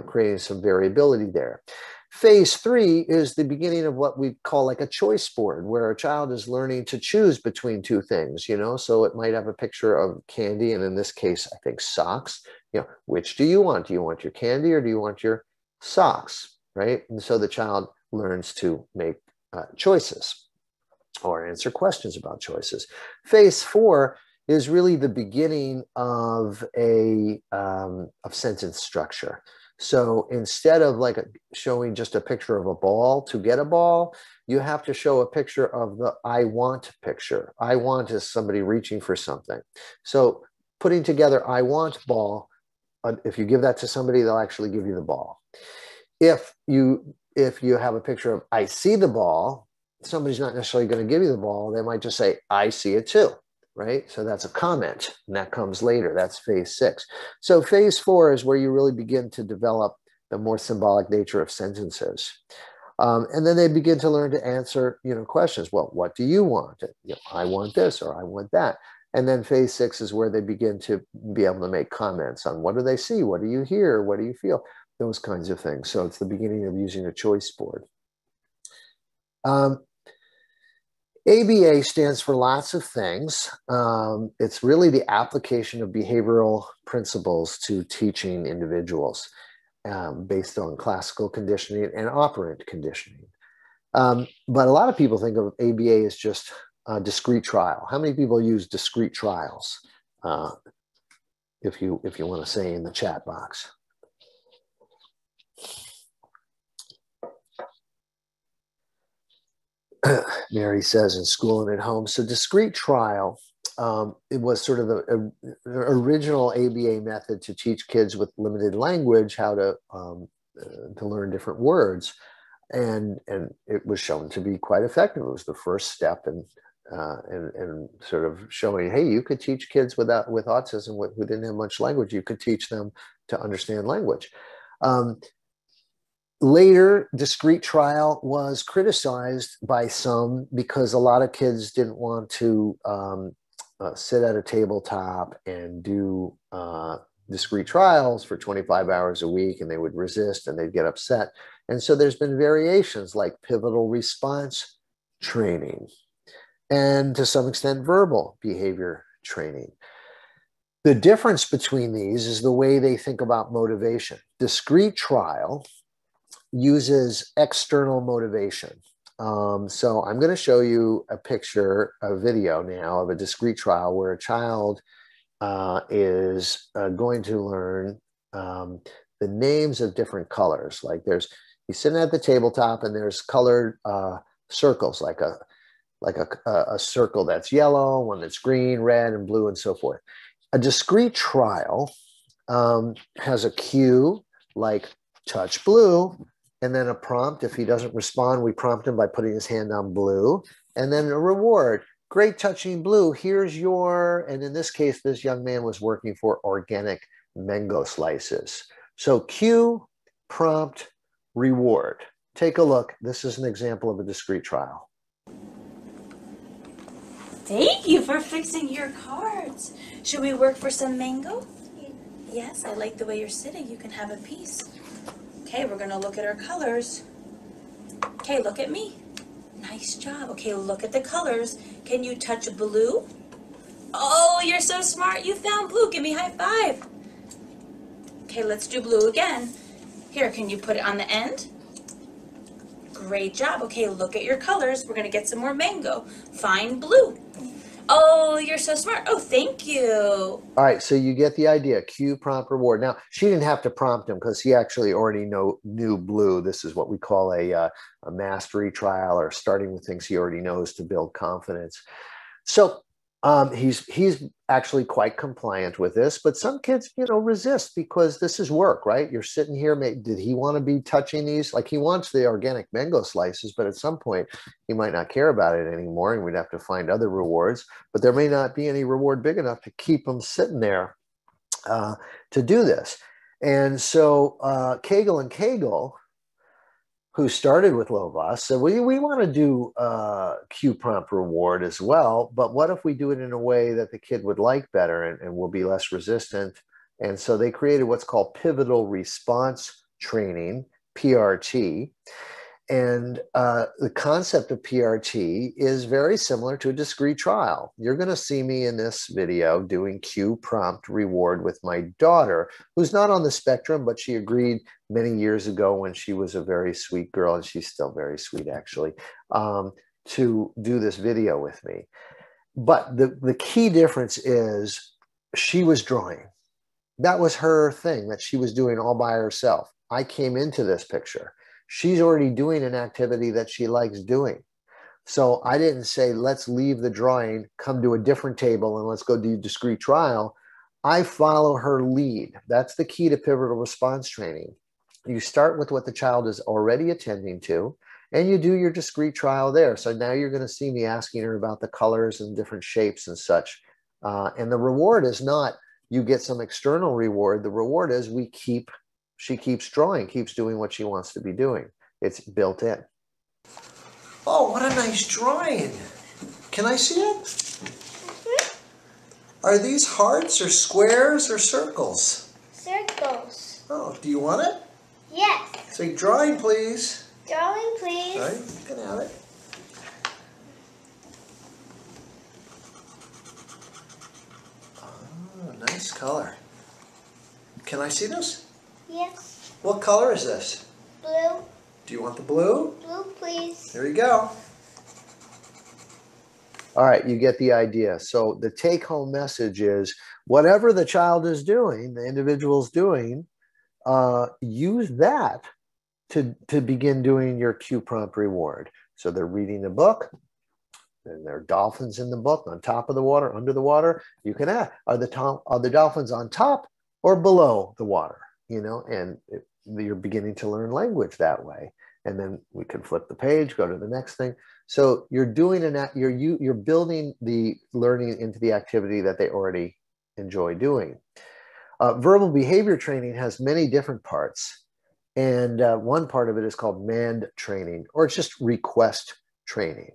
creating some variability there. Phase 3 is the beginning of what we call like a choice board, where a child is learning to choose between two things, so it might have a picture of candy, and in this case, I think socks. Which do you want? Do you want your candy or do you want your socks, right? And so the child learns to make choices or answer questions about choices. Phase 4 is really the beginning of of sentence structure. So instead of like showing just a picture of a ball to get a ball, you have to show a picture of the I want picture. I want is somebody reaching for something. So putting together I want ball, if you give that to somebody, they'll actually give you the ball. If you have a picture of I see the ball, somebody's not necessarily going to give you the ball. They might just say, I see it too. Right? So that's a comment, and that comes later. That's phase 6. So phase 4 is where you really begin to develop the more symbolic nature of sentences. And then they begin to learn to answer, questions. Well, what do you want? I want this, or I want that. And then phase 6 is where they begin to be able to make comments on what do they see? What do you hear? What do you feel? Those kinds of things. So it's the beginning of using a choice board. ABA stands for lots of things. It's really the application of behavioral principles to teaching individuals based on classical conditioning and operant conditioning. But a lot of people think of ABA as just discrete trial. How many people use discrete trials? If you want to say in the chat box. Mary says in school and at home. So discrete trial, it was sort of the original ABA method to teach kids with limited language how to learn different words. And it was shown to be quite effective. It was the first step in sort of showing, hey, you could teach kids with autism who didn't have much language. You could teach them to understand language. Later, discrete trial was criticized by some because a lot of kids didn't want to sit at a tabletop and do discrete trials for 25 hours a week, and they would resist and they'd get upset. And so there's been variations like pivotal response training and to some extent verbal behavior training. The difference between these is the way they think about motivation. Discrete trial uses external motivation. So I'm going to show you a video now of a discrete trial where a child is going to learn the names of different colors. Like he's sitting at the tabletop and there's colored circles, like a circle that's yellow, one that's green, red, and blue, and so forth. A discrete trial has a cue like touch blue, and then a prompt. If he doesn't respond, we prompt him by putting his hand on blue, and then a reward. Great touching blue. Here's and in this case, this young man was working for organic mango slices. So cue, prompt, reward. Take a look. This is an example of a discrete trial. Thank you for fixing your cards. Should we work for some mango? Yes, I like the way you're sitting. You can have a piece. Okay, we're going to look at our colors. Okay, look at me. Nice job. Okay, look at the colors. Can you touch blue? Oh, you're so smart. You found blue. Give me a high five. Okay, let's do blue again. Here, can you put it on the end? Great job. Okay, look at your colors. We're going to get some more mango. Find blue. Oh, you're so smart. Oh, thank you. All right, so you get the idea. Cue, prompt, reward. Now, she didn't have to prompt him because he actually already knew blue. This is what we call a mastery trial, or starting with things he already knows to build confidence. So He's actually quite compliant with this, but some kids, resist because this is work, right? You're sitting here. Did he want to be touching these? Like, he wants the organic mango slices, but at some point he might not care about it anymore, and we'd have to find other rewards. But there may not be any reward big enough to keep him sitting there to do this. And so Kegel and Kegel, who started with Lovaas, said, we want to do cue prompt reward as well, but what if we do it in a way that the kid would like better and will be less resistant? And so they created what's called pivotal response training, PRT. And the concept of PRT is very similar to a discrete trial. You're going to see me in this video doing cue prompt reward with my daughter, who's not on the spectrum, but she agreed many years ago when she was a very sweet girl, and she's still very sweet actually, to do this video with me. But the key difference is she was drawing. That was her thing that she was doing all by herself. I came into this picture. She's already doing an activity that she likes doing. So I didn't say, let's leave the drawing, come to a different table, and let's go do discrete trial. I follow her lead. That's the key to pivotal response training. You start with what the child is already attending to, and you do your discrete trial there. So now you're going to see me asking her about the colors and different shapes and such. And the reward is not you get some external reward. The reward is she keeps drawing, keeps doing what she wants to be doing. It's built in. Oh, what a nice drawing. Can I see it? Mm-hmm. Are these hearts or squares or circles? Circles. Oh, do you want it? Yes. Say drawing, please. Drawing, please. All right, you can have it. Oh, nice color. Can I see this? Yes. What color is this? Blue. Do you want the blue? Blue, please. There you go. All right, you get the idea. So the take-home message is whatever the child is doing, the individual's doing, use that to begin doing your cue prompt reward. So they're reading the book, and there are dolphins in the book on top of the water, under the water. You can ask, are the dolphins on top or below the water? And you're beginning to learn language that way. And then we can flip the page, go to the next thing. So you're doing you're building the learning into the activity that they already enjoy doing. Verbal behavior training has many different parts. And one part of it is called mand training, or it's just request training.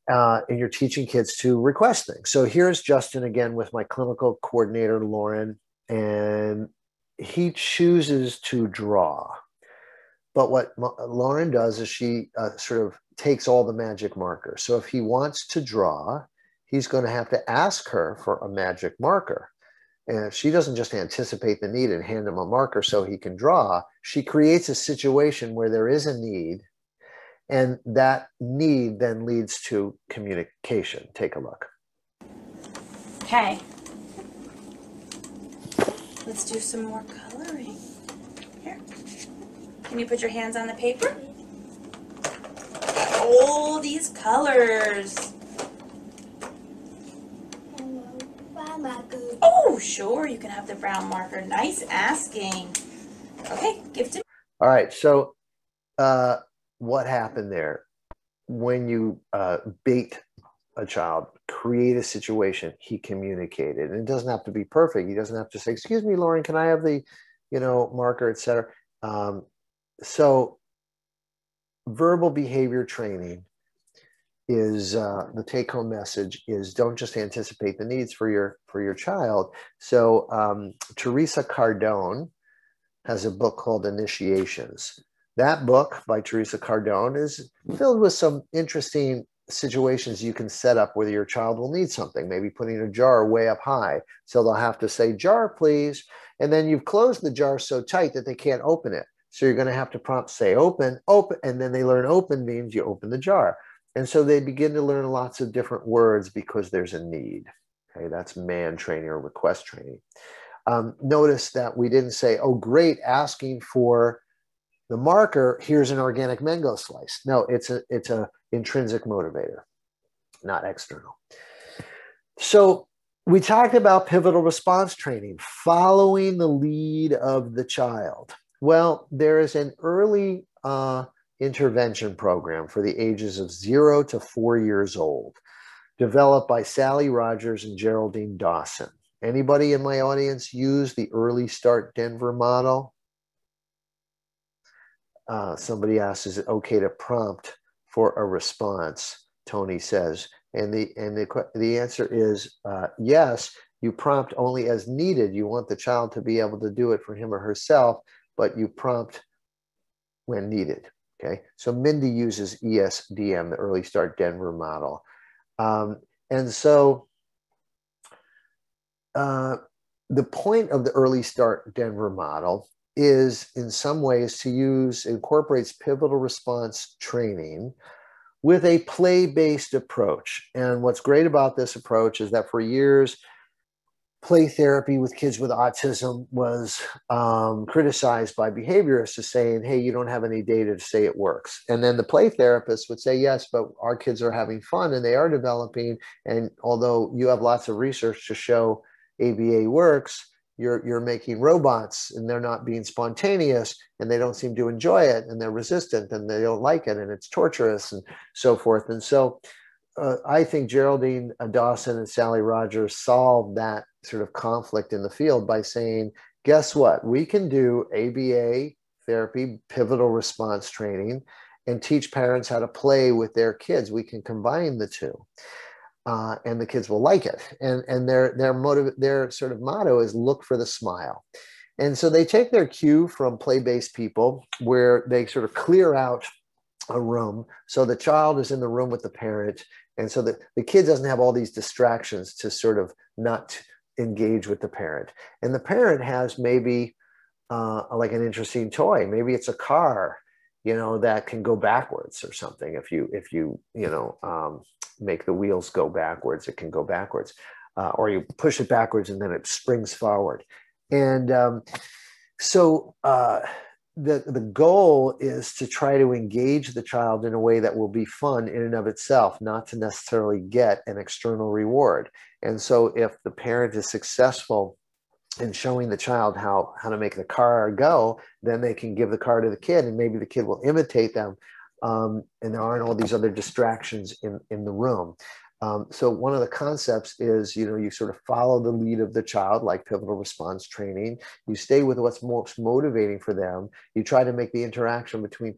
And you're teaching kids to request things. So here's Justin again with my clinical coordinator, Lauren, and he chooses to draw. But what Lauren does is she sort of takes all the magic markers. So if he wants to draw, he's going to have to ask her for a magic marker. And if she doesn't just anticipate the need and hand him a marker so he can draw, she creates a situation where there is a need, and that need then leads to communication. Take a look. Okay. Let's do some more coloring. Here. Can you put your hands on the paper? Oh, these colors. Oh, sure, you can have the brown marker. Nice asking. Okay, give it to me. All right, so what happened there? When you bait a child, create a situation, he communicated. And it doesn't have to be perfect. He doesn't have to say, excuse me, Lauren, can I have the, marker, etc. So verbal behavior training is the take-home message is don't just anticipate the needs for your child. So Teresa Cardone has a book called Initiations. That book by Teresa Cardone is filled with some interesting situations you can set up where your child will need something, maybe putting a jar way up high. So they'll have to say, jar, please. And then you've closed the jar so tight that they can't open it. So you're going to have to prompt say open, open. And then they learn open means you open the jar. And so they begin to learn lots of different words because there's a need. Okay, that's man training or request training. Notice that we didn't say, oh, great, asking for the marker, here's an organic mango slice. No, it's a intrinsic motivator, not external. So we talked about pivotal response training, following the lead of the child. Well, there is an early intervention program for the ages of 0 to 4 years old, developed by Sally Rogers and Geraldine Dawson. Anybody in my audience use the Early Start Denver model? Somebody asks, is it okay to prompt for a response? Tony says, and the answer is yes. You prompt only as needed. You want the child to be able to do it for him or herself, but you prompt when needed. Okay, so Mindy uses ESDM, the Early Start Denver model, and so the point of the Early Start Denver model is in some ways to incorporates pivotal response training with a play-based approach. And what's great about this approach is that for years, play therapy with kids with autism was criticized by behaviorists as saying, hey, you don't have any data to say it works. And then the play therapist would say, yes, but our kids are having fun and they are developing. And although you have lots of research to show ABA works, you're making robots and they're not being spontaneous and they don't seem to enjoy it and they're resistant and they don't like it and it's torturous and so forth. And so I think Geraldine Dawson and Sally Rogers solved that sort of conflict in the field by saying, guess what? We can do ABA therapy, pivotal response training, and teach parents how to play with their kids. We can combine the two. And the kids will like it. And their sort of motto is look for the smile. And so they take their cue from play-based people where they sort of clear out a room. So the child is in the room with the parent. And so the kid doesn't have all these distractions to sort of not engage with the parent. And the parent has maybe like an interesting toy. Maybe it's a car, that can go backwards or something. If you make the wheels go backwards, it can go backwards, or you push it backwards and then it springs forward. And so the goal is to try to engage the child in a way that will be fun in and of itself, not to necessarily get an external reward. And so if the parent is successful in showing the child how to make the car go, then they can give the car to the kid and maybe the kid will imitate them. And there aren't all these other distractions in the room. So one of the concepts is, you sort of follow the lead of the child, like pivotal response training. You stay with what's most motivating for them. You try to make the interaction between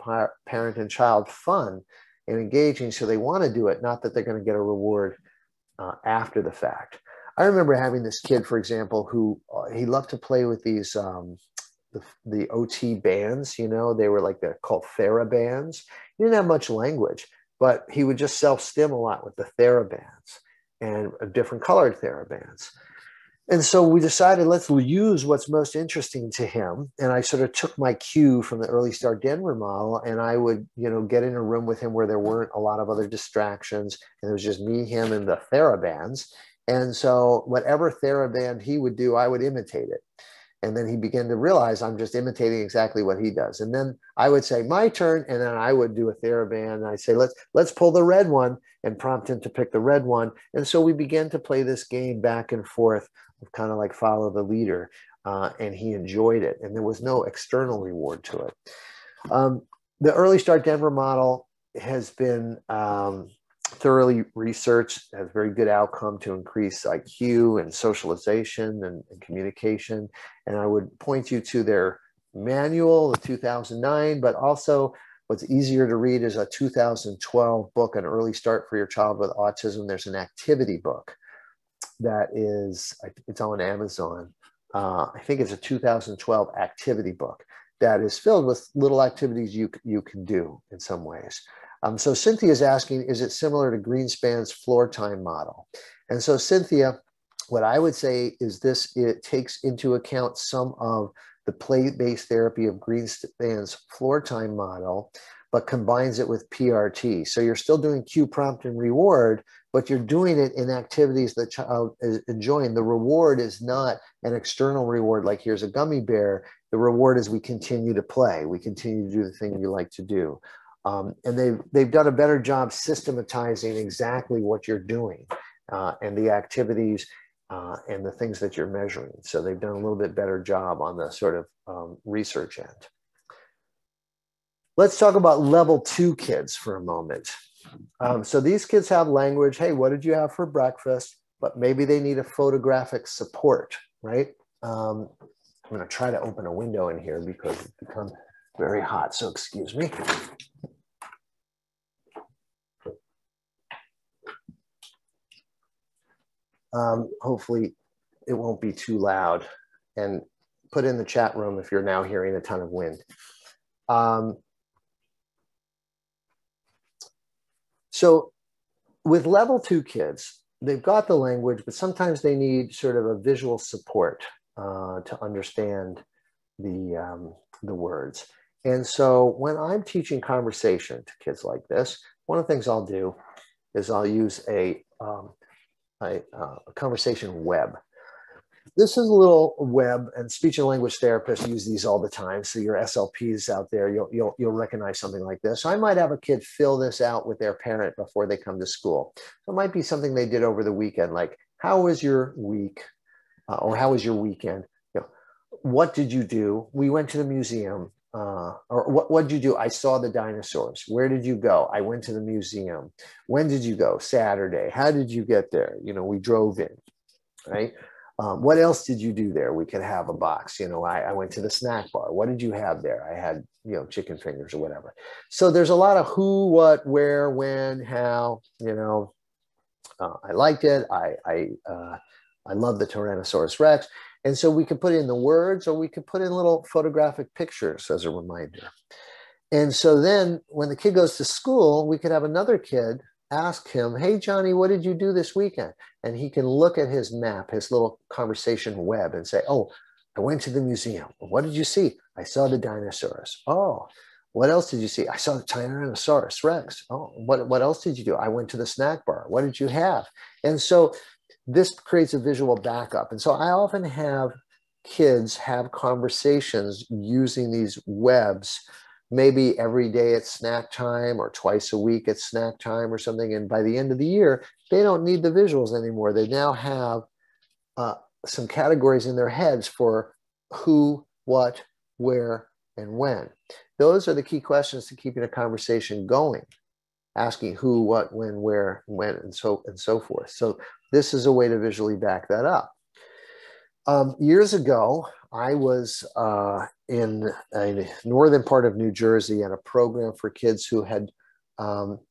parent and child fun and engaging so they want to do it, not that they're going to get a reward after the fact. I remember having this kid, for example, who he loved to play with these the OT bands. They were called TheraBands. He didn't have much language, but he would just self-stim a lot with the TheraBands and different colored TheraBands. And so we decided, let's use what's most interesting to him. And I sort of took my cue from the Early Start Denver model, and I would, get in a room with him where there weren't a lot of other distractions. And it was just me, him, and the TheraBands. And so whatever TheraBand he would do, I would imitate it. And then he began to realize I'm just imitating exactly what he does. And then I would say, my turn. And then I would do a TheraBand. And I'd say, let's pull the red one, and prompt him to pick the red one. And so we began to play this game back and forth of kind of like follow the leader. And he enjoyed it. And there was no external reward to it. The Early Start Denver model has been thoroughly researched, has very good outcome to increase IQ and socialization and communication. And I would point you to their manual, the 2009, but also what's easier to read is a 2012 book, An Early Start for Your Child with Autism. There's an activity book that it's on Amazon. I think it's a 2012 activity book that is filled with little activities you can do in some ways. So Cynthia is asking, is it similar to Greenspan's floor time model? And so Cynthia, what I would say is it takes into account some of the play-based therapy of Greenspan's floor time model, but combines it with PRT. So you're still doing cue, prompt, and reward, but you're doing it in activities the child is enjoying. The reward is not an external reward, like here's a gummy bear. The reward is we continue to play. We continue to do the thing we like to do. And they've done a better job systematizing exactly what you're doing. and the activities and the things that you're measuring. So they've done a little bit better job on the sort of research end. Let's talk about level 2 kids for a moment. So these kids have language. Hey, what did you have for breakfast? But maybe they need a photographic support, right? I'm going to try to open a window in here because it's become very hot. So excuse me. Hopefully it won't be too loud, and put in the chat room if you're now hearing a ton of wind. So with level 2 kids, they've got the language, but sometimes they need sort of a visual support to understand the words. And so when I'm teaching conversation to kids like this, one of the things I'll do is I'll use a conversation web. This is a little web, and speech and language therapists use these all the time. So your SLPs out there, you'll recognize something like this. So I might have a kid fill this out with their parent before they come to school. So it might be something they did over the weekend, like, how was your week? Or how was your weekend? You know, what did you do? We went to the museum. Or what did you do? I saw the dinosaurs. Where did you go? I went to the museum. When did you go? Saturday. How did you get there? You know, we drove in, right? What else did you do there? We could have a box. You know, I went to the snack bar. What did you have there? I had, you know, chicken fingers or whatever. So there's a lot of who, what, where, when, how, you know. I liked it. I love the Tyrannosaurus Rex. And so we could put in the words, or we could put in little photographic pictures as a reminder. And so then when the kid goes to school, we could have another kid ask him, hey, Johnny, what did you do this weekend? And he can look at his map, his little conversation web, and say, oh, I went to the museum. What did you see? I saw the dinosaurs. Oh, what else did you see? I saw the Tyrannosaurus Rex. Oh, what else did you do? I went to the snack bar. What did you have? And so this creates a visual backup. And so I often have kids have conversations using these webs, maybe every day at snack time or twice a week at snack time or something. And by the end of the year, they don't need the visuals anymore. They now have some categories in their heads for who, what, where, and when. Those are the key questions to keeping a conversation going. Asking who, what, when, where, when, and so forth. So this is a way to visually back that up. Years ago, I was in a northern part of New Jersey at a program for kids who had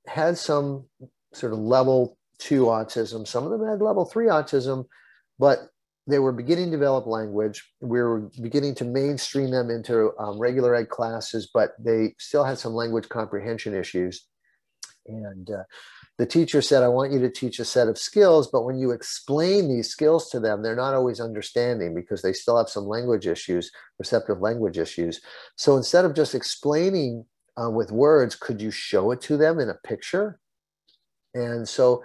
had some sort of level 2 autism. Some of them had level 3 autism, but they were beginning to develop language. We were beginning to mainstream them into regular ed classes, but they still had some language comprehension issues. And the teacher said, I want you to teach a set of skills, but when you explain these skills to them, they're not always understanding because they still have some language issues, receptive language issues. So instead of just explaining with words, could you show it to them in a picture? And so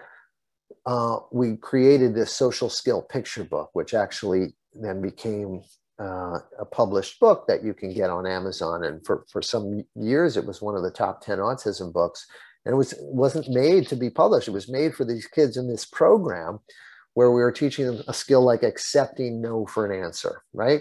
we created this social skill picture book, which actually then became a published book that you can get on Amazon. And for some years, it was one of the top 10 autism books. And it wasn't made to be published. It was made for these kids in this program where we were teaching them a skill like accepting no for an answer, right?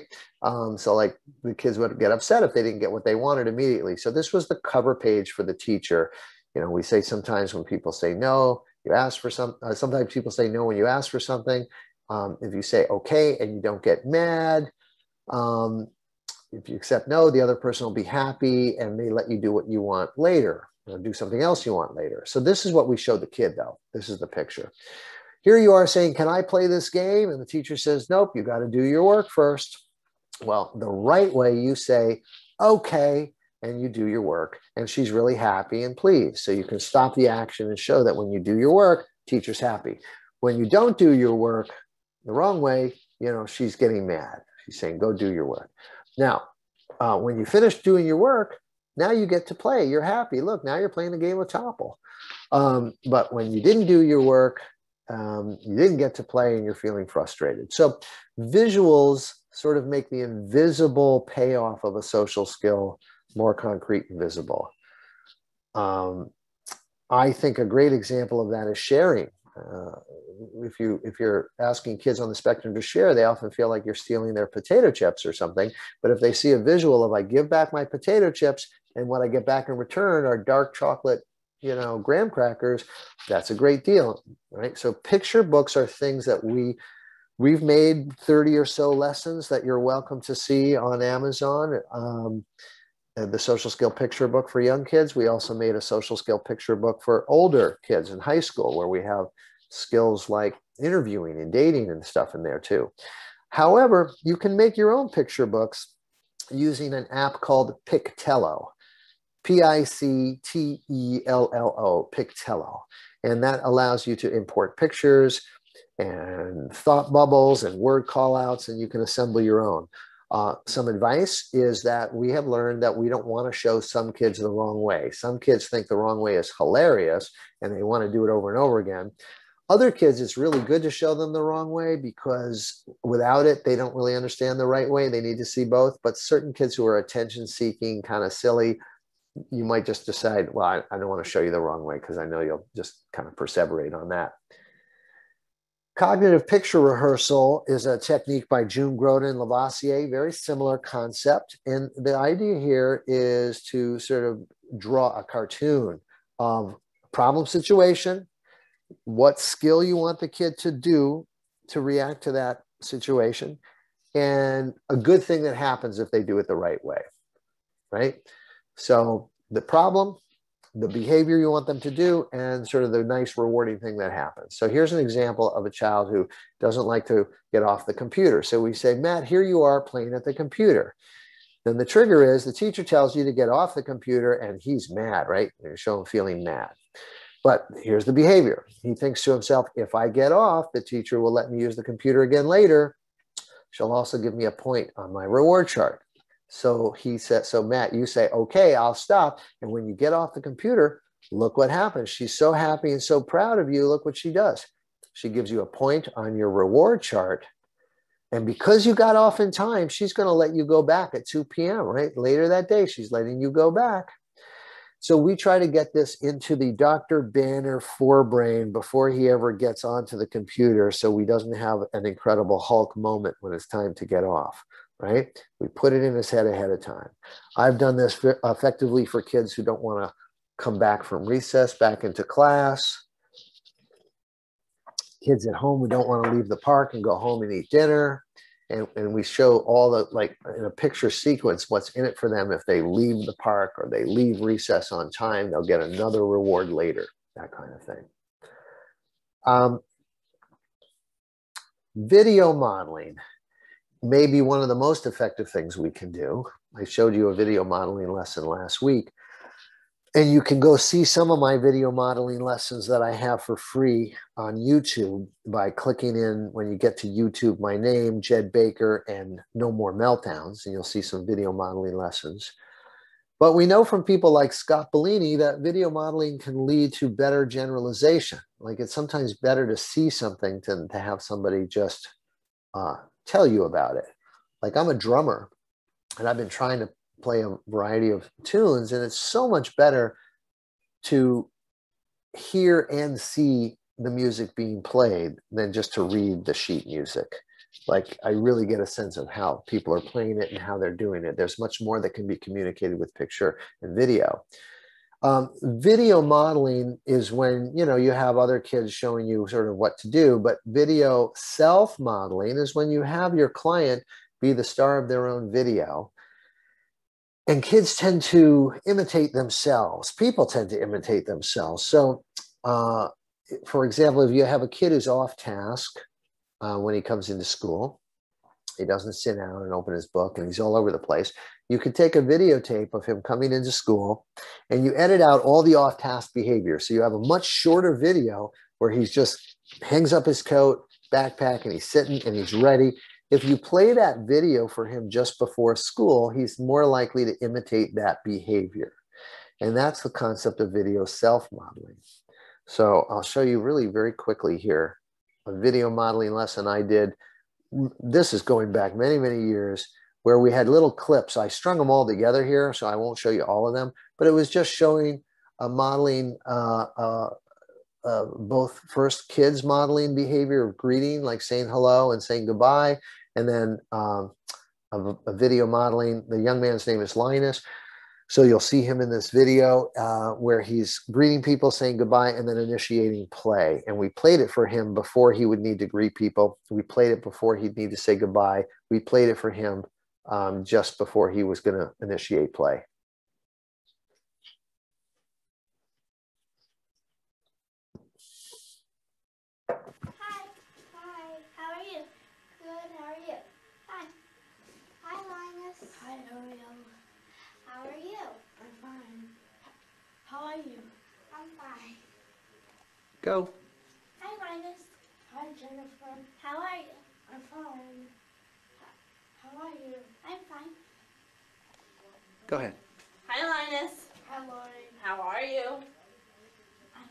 So like the kids would get upset if they didn't get what they wanted immediately. So this was the cover page for the teacher. You know, we say sometimes when people say no, you ask for sometimes people say no when you ask for something. If you say okay and you don't get mad, if you accept no, the other person will be happy and they let you do what you want later. Or do something else you want later. So this is what we showed the kid though. This is the picture. Here you are saying, can I play this game? And the teacher says, nope, you got to do your work first. Well, the right way you say, okay, and you do your work. And she's really happy and pleased. So you can stop the action and show that when you do your work, teacher's happy. When you don't do your work the wrong way, you know, she's getting mad. She's saying, go do your work. Now, when you finish doing your work, now you get to play. You're happy. Look, now you're playing a game of Topple. But when you didn't do your work, you didn't get to play and you're feeling frustrated. So visuals sort of make the invisible payoff of a social skill more concrete and visible. I think a great example of that is sharing. if you're asking kids on the spectrum to share, they often feel like you're stealing their potato chips or something. But if they see a visual of, I give back my potato chips and what I get back in return are dark chocolate, graham crackers, that's a great deal, right? So picture books are things that we've made 30 or so lessons that you're welcome to see on Amazon. The social skill picture book for young kids. We also made a social skill picture book for older kids in high school, where we have skills like interviewing and dating and stuff in there too. However, you can make your own picture books using an app called Pictello, Pictello, Pictello. And that allows you to import pictures and thought bubbles and word call outs, and you can assemble your own. Some advice is that we have learned that we don't want to show some kids the wrong way. Some kids think the wrong way is hilarious and they want to do it over and over again. Other kids, it's really good to show them the wrong way because without it, they don't really understand the right way. They need to see both. But certain kids who are attention seeking, kind of silly, you might just decide, well, I don't want to show you the wrong way because I know you'll just kind of perseverate on that. Cognitive picture rehearsal is a technique by June Groden and Lavoisier, very similar concept. And the idea here is to sort of draw a cartoon of problem situation, what skill you want the kid to do to react to that situation, and a good thing that happens if they do it the right way, right? So the problem, the behavior you want them to do, and sort of the nice rewarding thing that happens. So here's an example of a child who doesn't like to get off the computer. So we say, Matt, here you are playing at the computer. Then the trigger is the teacher tells you to get off the computer and he's mad, right? You show him feeling mad. But here's the behavior. He thinks to himself, if I get off, the teacher will let me use the computer again later. She'll also give me a point on my reward chart. So he said, so Matt, you say, okay, I'll stop. And when you get off the computer, look what happens. She's so happy and so proud of you. Look what she does. She gives you a point on your reward chart. And because you got off in time, she's going to let you go back at 2 p.m., right? Later that day, she's letting you go back. So we try to get this into the Dr. Banner forebrain before he ever gets onto the computer so he doesn't have an incredible Hulk moment when it's time to get off. Right? We put it in his head ahead of time. I've done this effectively for kids who don't want to come back from recess, back into class. Kids at home who don't want to leave the park and go home and eat dinner. And we show all the, like in a picture sequence, what's in it for them. If they leave the park or they leave recess on time, they'll get another reward later, that kind of thing. Video modeling may be one of the most effective things we can do. I showed you a video modeling lesson last week, and you can go see some of my video modeling lessons that I have for free on YouTube by clicking in, when you get to YouTube, my name, Jed Baker, and No More Meltdowns, and you'll see some video modeling lessons. But we know from people like Scott Bellini that video modeling can lead to better generalization. Like it's sometimes better to see something than to have somebody just tell you about it. Like I'm a drummer and I've been trying to play a variety of tunes, and it's so much better to hear and see the music being played than just to read the sheet music. Like I really get a sense of how people are playing it and how they're doing it. There's much more that can be communicated with picture and video. Video modeling is when, you have other kids showing you sort of what to do, but video self-modeling is when you have your client be the star of their own video. And kids tend to imitate themselves. People tend to imitate themselves. So, for example, if you have a kid who's off task when he comes into school, he doesn't sit down and open his book and he's all over the place. You could take a videotape of him coming into school and you edit out all the off-task behavior. So you have a much shorter video where he's just hangs up his coat, backpack, and he's sitting and he's ready. If you play that video for him just before school, he's more likely to imitate that behavior. And that's the concept of video self-modeling. So I'll show you really very quickly here a video modeling lesson I did. This is going back many, many years, where we had little clips. I strung them all together here, so I won't show you all of them, but it was just showing a modeling both first kids modeling behavior of greeting, like saying hello and saying goodbye, and then a video modeling. The young man's name is Linus. So you'll see him in this video where he's greeting people, saying goodbye, and then initiating play. And we played it for him before he would need to greet people. We played it before he'd need to say goodbye. We played it for him just before he was going to initiate play. Hi. Hi. How are you? Good. How are you? Hi. Hi, Linus. Hi, how are you? How are you? I'm fine. How are you? I'm fine. Go. Hi, Linus. Hi, Jennifer. How are you? I'm fine. How are you? I'm fine. Go ahead. Hi, Linus. Hi, Lori. How are you? I'm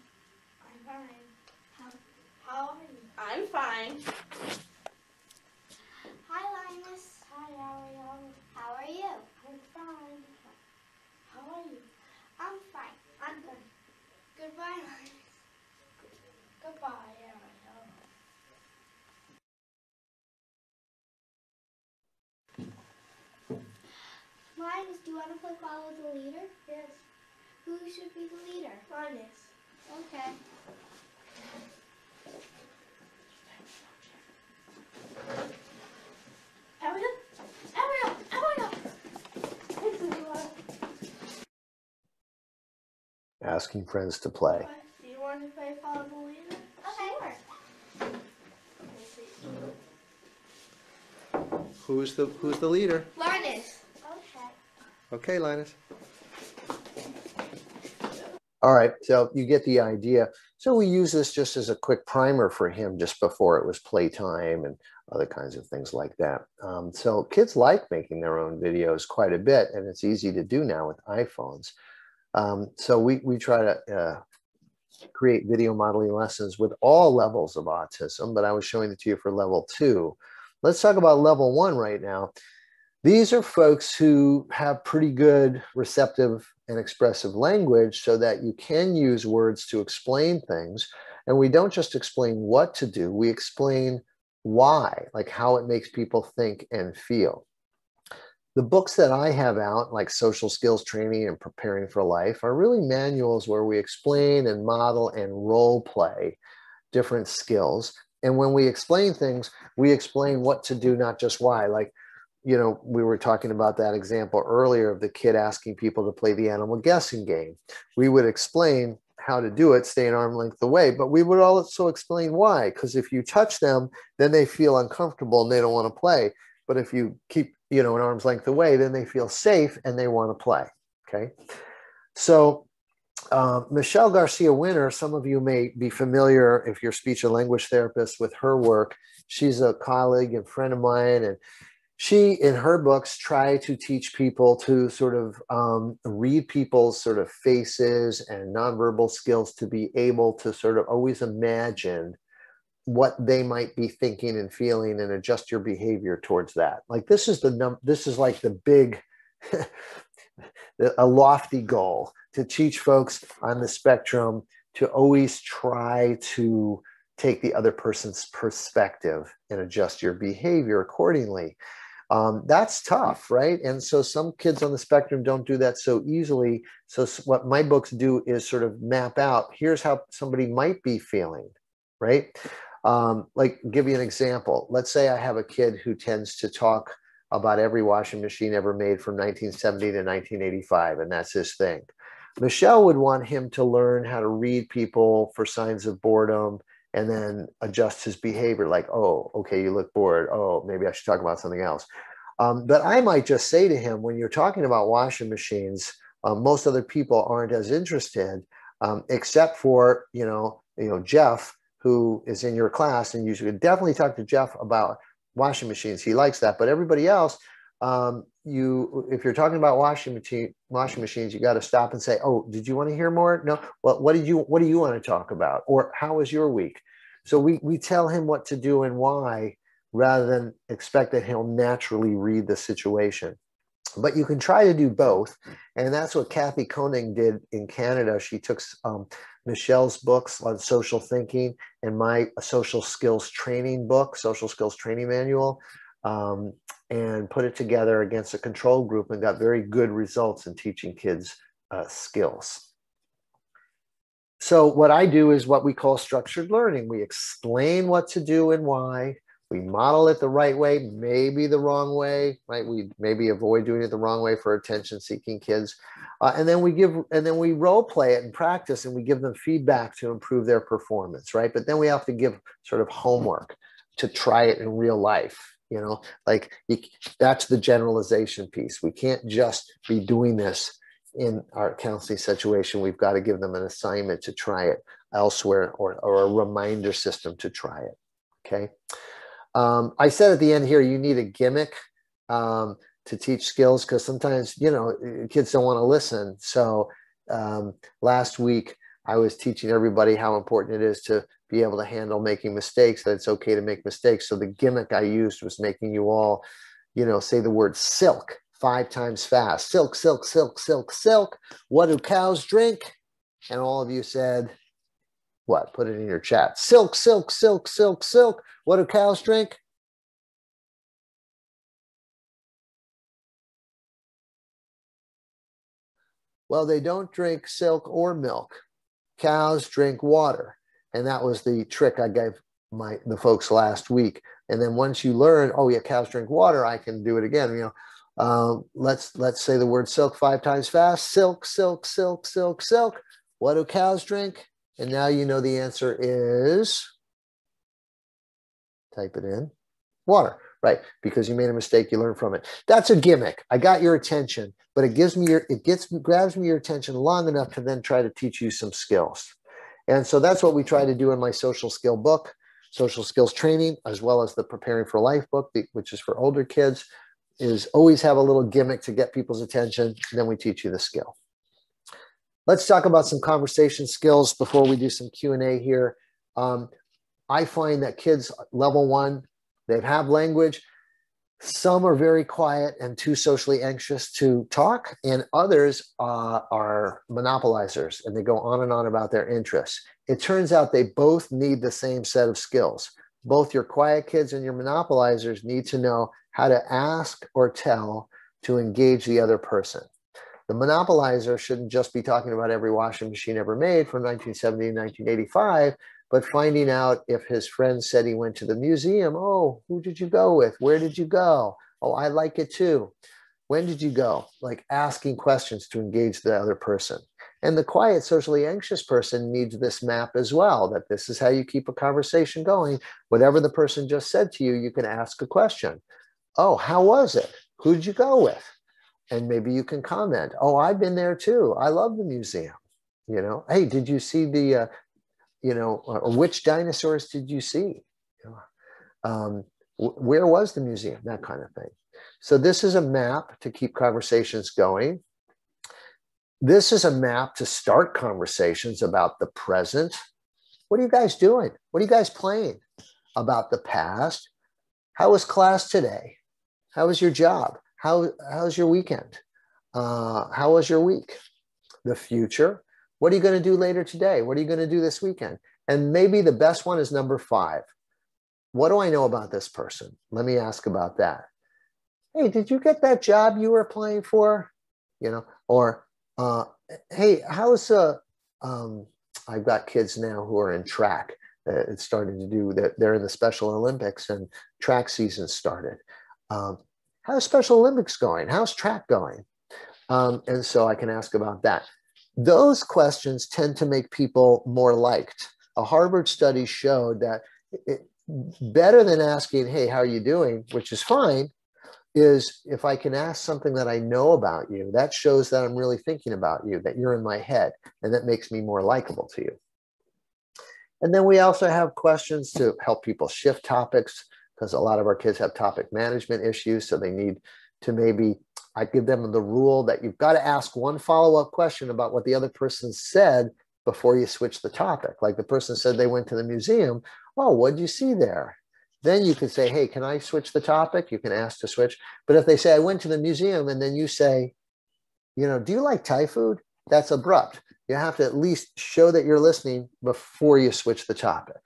fine. How are you? I'm fine. Hi, Linus. Hi, how are you? How are you? I'm fine. How are you? I'm fine. I'm good. Goodbye, Linus. Goodbye, Ariel. Linus, do you want to play follow the leader? Yes. Who should be the leader? Linus. Okay. Ariel? Ariel! Ariel! Asking friends to play. Do you want to play follow the leader? Okay. Who's the leader? Linus. Okay. Okay, Linus. All right, so you get the idea. So we use this just as a quick primer for him just before it was playtime and other kinds of things like that. So kids like making their own videos quite a bit, and it's easy to do now with iPhones. So we try to create video modeling lessons with all levels of autism, but I was showing it to you for level 2. Let's talk about level 1 right now. These are folks who have pretty good receptive and expressive language so that you can use words to explain things. And we don't just explain what to do, we explain why, like how it makes people think and feel. The books that I have out, like Social Skills Training and Preparing for Life, are really manuals where we explain and model and role play different skills. And when we explain things, we explain what to do, not just why. Like, you know, we were talking about that example earlier of the kid asking people to play the animal guessing game. We would explain how to do it, stay an arm length away, but we would also explain why. Because if you touch them, then they feel uncomfortable and they don't want to play. But if you keep, you know, an arm's length away, then they feel safe and they want to play. Okay. So Michelle Garcia Winter, some of you may be familiar if you're speech and language therapists with her work. She's a colleague and friend of mine, and she, in her books, try to teach people to sort of read people's sort of faces and nonverbal skills to be able to sort of always imagine what they might be thinking and feeling and adjust your behavior towards that. Like this is like the big, a lofty goal to teach folks on the spectrum to always try to take the other person's perspective and adjust your behavior accordingly. That's tough, right? And so some kids on the spectrum don't do that so easily. So what my books do is sort of map out, here's how somebody might be feeling, right? Like give you an example. Let's say I have a kid who tends to talk about every washing machine ever made from 1970 to 1985, and that's his thing. Michelle would want him to learn how to read people for signs of boredom and then adjust his behavior like, oh, okay, you look bored. Oh, maybe I should talk about something else. But I might just say to him, when you're talking about washing machines, most other people aren't as interested, except for, you know, Jeff, who is in your class, and you should definitely talk to Jeff about washing machines. He likes that. But everybody else, if you're talking about washing machines, you got to stop and say, oh, did you want to hear more? No. Well, what do you want to talk about? Or how was your week? So we tell him what to do and why, rather than expect that he'll naturally read the situation. But you can try to do both. And that's what Kathy Koenig did in Canada. She took Michelle's books on social thinking and my social skills training book, social skills training manual, and put it together against a control group and got very good results in teaching kids skills. So what I do is what we call structured learning. We explain what to do and why. We model it the right way, maybe the wrong way, right? We maybe avoid doing it the wrong way for attention-seeking kids. And then we role play it and practice, and we give them feedback to improve their performance, right? But then we have to give sort of homework to try it in real life. You know, like that's the generalization piece. We can't just be doing this in our counseling situation. We've got to give them an assignment to try it elsewhere, or a reminder system to try it. Okay. I said at the end here, you need a gimmick to teach skills, because sometimes, you know, kids don't want to listen. So last week I was teaching everybody how important it is to be able to handle making mistakes, that it's okay to make mistakes. So the gimmick I used was making you all, you know, say the word silk 5 times fast. Silk, silk, silk, silk, silk. What do cows drink? And all of you said, what? Put it in your chat. Silk, silk, silk, silk, silk. What do cows drink? Well, they don't drink silk or milk. Cows drink water. And that was the trick I gave the folks last week. And then once you learn, oh yeah, cows drink water, I can do it again. You know, let's say the word silk 5 times fast. Silk, silk, silk, silk, silk. What do cows drink? And now you know the answer is, type it in, water, right? Because you made a mistake, you learn from it. That's a gimmick. I got your attention, but it grabs me your attention long enough to then try to teach you some skills. And so that's what we try to do in my social skill book, social skills training, as well as the Preparing for Life book, which is for older kids, is always have a little gimmick to get people's attention. And then we teach you the skill. Let's talk about some conversation skills before we do some Q&A here. I find that kids level 1, they have language. Some are very quiet and too socially anxious to talk, and others are monopolizers, and they go on and on about their interests. It turns out they both need the same set of skills. Both your quiet kids and your monopolizers need to know how to ask or tell to engage the other person. The monopolizer shouldn't just be talking about every washing machine ever made from 1970 to 1985, but finding out if his friend said he went to the museum. Oh, who did you go with? Where did you go? Oh, I like it too. When did you go? Like asking questions to engage the other person. And the quiet, socially anxious person needs this map as well, that this is how you keep a conversation going. Whatever the person just said to you, you can ask a question. Oh, how was it? Who did you go with? And maybe you can comment. Oh, I've been there too. I love the museum. You know, hey, did you see the, which dinosaurs did you see? Where was the museum? That kind of thing. So this is a map to keep conversations going. This is a map to start conversations about the present. What are you guys doing? What are you guys playing? About the past. How was class today? How was your job? How's your weekend? How was your week? The future. What are you going to do later today? What are you going to do this weekend? And maybe the best one is number 5. What do I know about this person? Let me ask about that. Hey, did you get that job you were applying for? You know, or hey, how's I've got kids now who are in track. It's starting to do that. They're in the Special Olympics and track season started. How's Special Olympics going? How's track going? And so I can ask about that. Those questions tend to make people more liked. A Harvard study showed that better than asking, hey, how are you doing? Which is fine, is if I can ask something that I know about you, that shows that I'm really thinking about you, that you're in my head, and that makes me more likable to you. And then we also have questions to help people shift topics, because a lot of our kids have topic management issues. So they need to maybe, I give them the rule that you've got to ask one follow-up question about what the other person said before you switch the topic. Like the person said they went to the museum. Oh, what did you see there? then you can say, hey, can I switch the topic? You can ask to switch. But if they say, I went to the museum, and then you say, you know, do you like Thai food? That's abrupt. You have to at least show that you're listening before you switch the topic.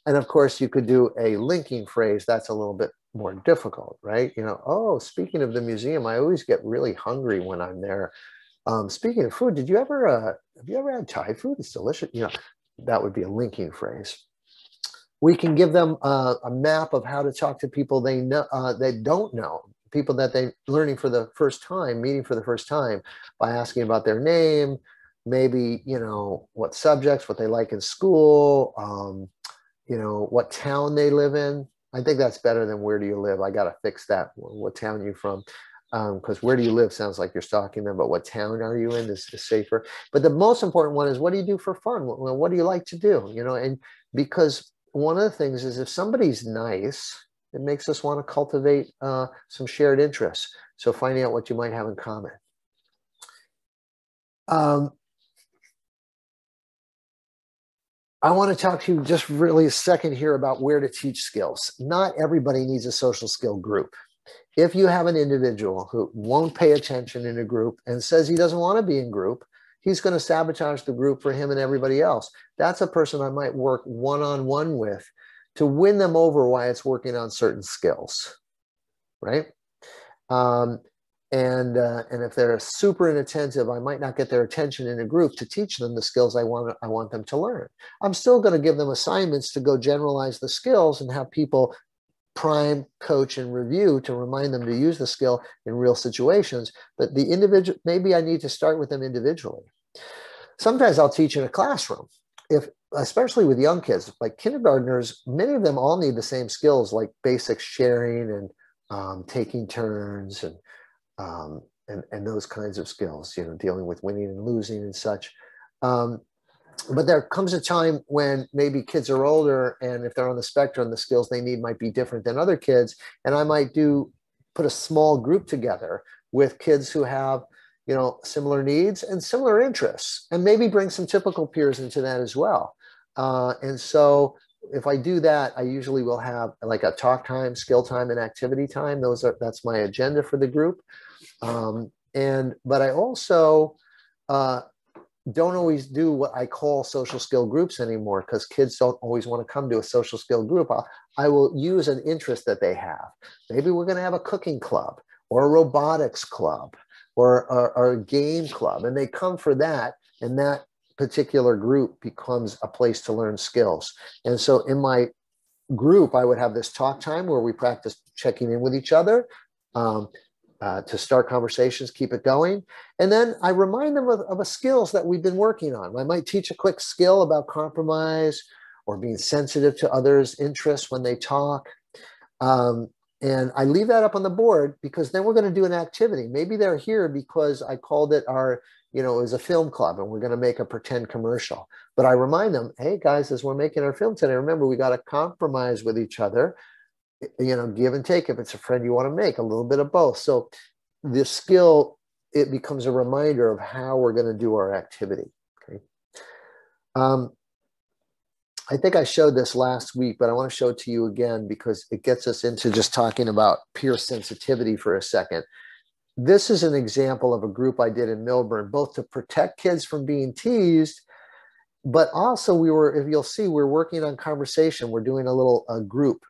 And of course, you could do a linking phrase. That's a little bit more difficult, right? You know, oh, speaking of the museum, I always get really hungry when I'm there. Speaking of food, have you ever had Thai food? It's delicious. You know, that would be a linking phrase. We can give them a map of how to talk to people they know, they don't know, people that they're learning for the first time, meeting for the first time, by asking about their name, maybe, you know, what subjects, what they like in school, you know, what town they live in. I think that's better than where do you live. I got to fix that. What town are you from? Because where do you live sounds like you're stalking them, but what town are you in is safer. But the most important one is, what do you do for fun? What do you like to do? You know, and because one of the things is, if somebody's nice, it makes us want to cultivate some shared interests. So finding out what you might have in common. I want to talk to you just really a second here about where to teach skills. Not everybody needs a social skill group. If you have an individual who won't pay attention in a group and says he doesn't want to be in group, he's going to sabotage the group for him and everybody else. That's a person I might work one-on-one with to win them over while it's working on certain skills, right? And if they're super inattentive, I might not get their attention in a group to teach them the skills I want them to learn. I'm still going to give them assignments to go generalize the skills and have people prime, coach, and review to remind them to use the skill in real situations. But the individual, maybe I need to start with them individually. Sometimes I'll teach in a classroom, especially with young kids, like kindergartners. Many of them all need the same skills, like basic sharing and taking turns and those kinds of skills, you know, dealing with winning and losing and such. But there comes a time when maybe kids are older, and if they're on the spectrum, the skills they need might be different than other kids. And I might put a small group together with kids who have, you know, similar needs and similar interests, and maybe bring some typical peers into that as well. And so if I do that, I usually will have like a talk time, skill time, and activity time. That's my agenda for the group. But I also don't always do what I call social skill groups anymore, because kids don't always want to come to a social skill group. I will use an interest that they have. Maybe we're going to have a cooking club or a robotics club or a game club, and they come for that, and that particular group becomes a place to learn skills. And so in my group, I would have this talk time where we practice checking in with each other, to start conversations, keep it going. And then I remind them of a skills that we've been working on. I might teach a quick skill about compromise or being sensitive to others' interests when they talk. And I leave that up on the board, because then we're going to do an activity. Maybe they're here because I called it it was a film club, and we're going to make a pretend commercial. But I remind them, hey guys, as we're making our film today, remember, we got to compromise with each other. You know, give and take. If it's a friend you want to make, a little bit of both. So this skill, it becomes a reminder of how we're going to do our activity. Okay. I think I showed this last week, but I want to show it to you again, because it gets us into just talking about peer sensitivity for a second. This is an example of a group I did in Millburn, both to protect kids from being teased, but also if you'll see, we're working on conversation. We're doing a little group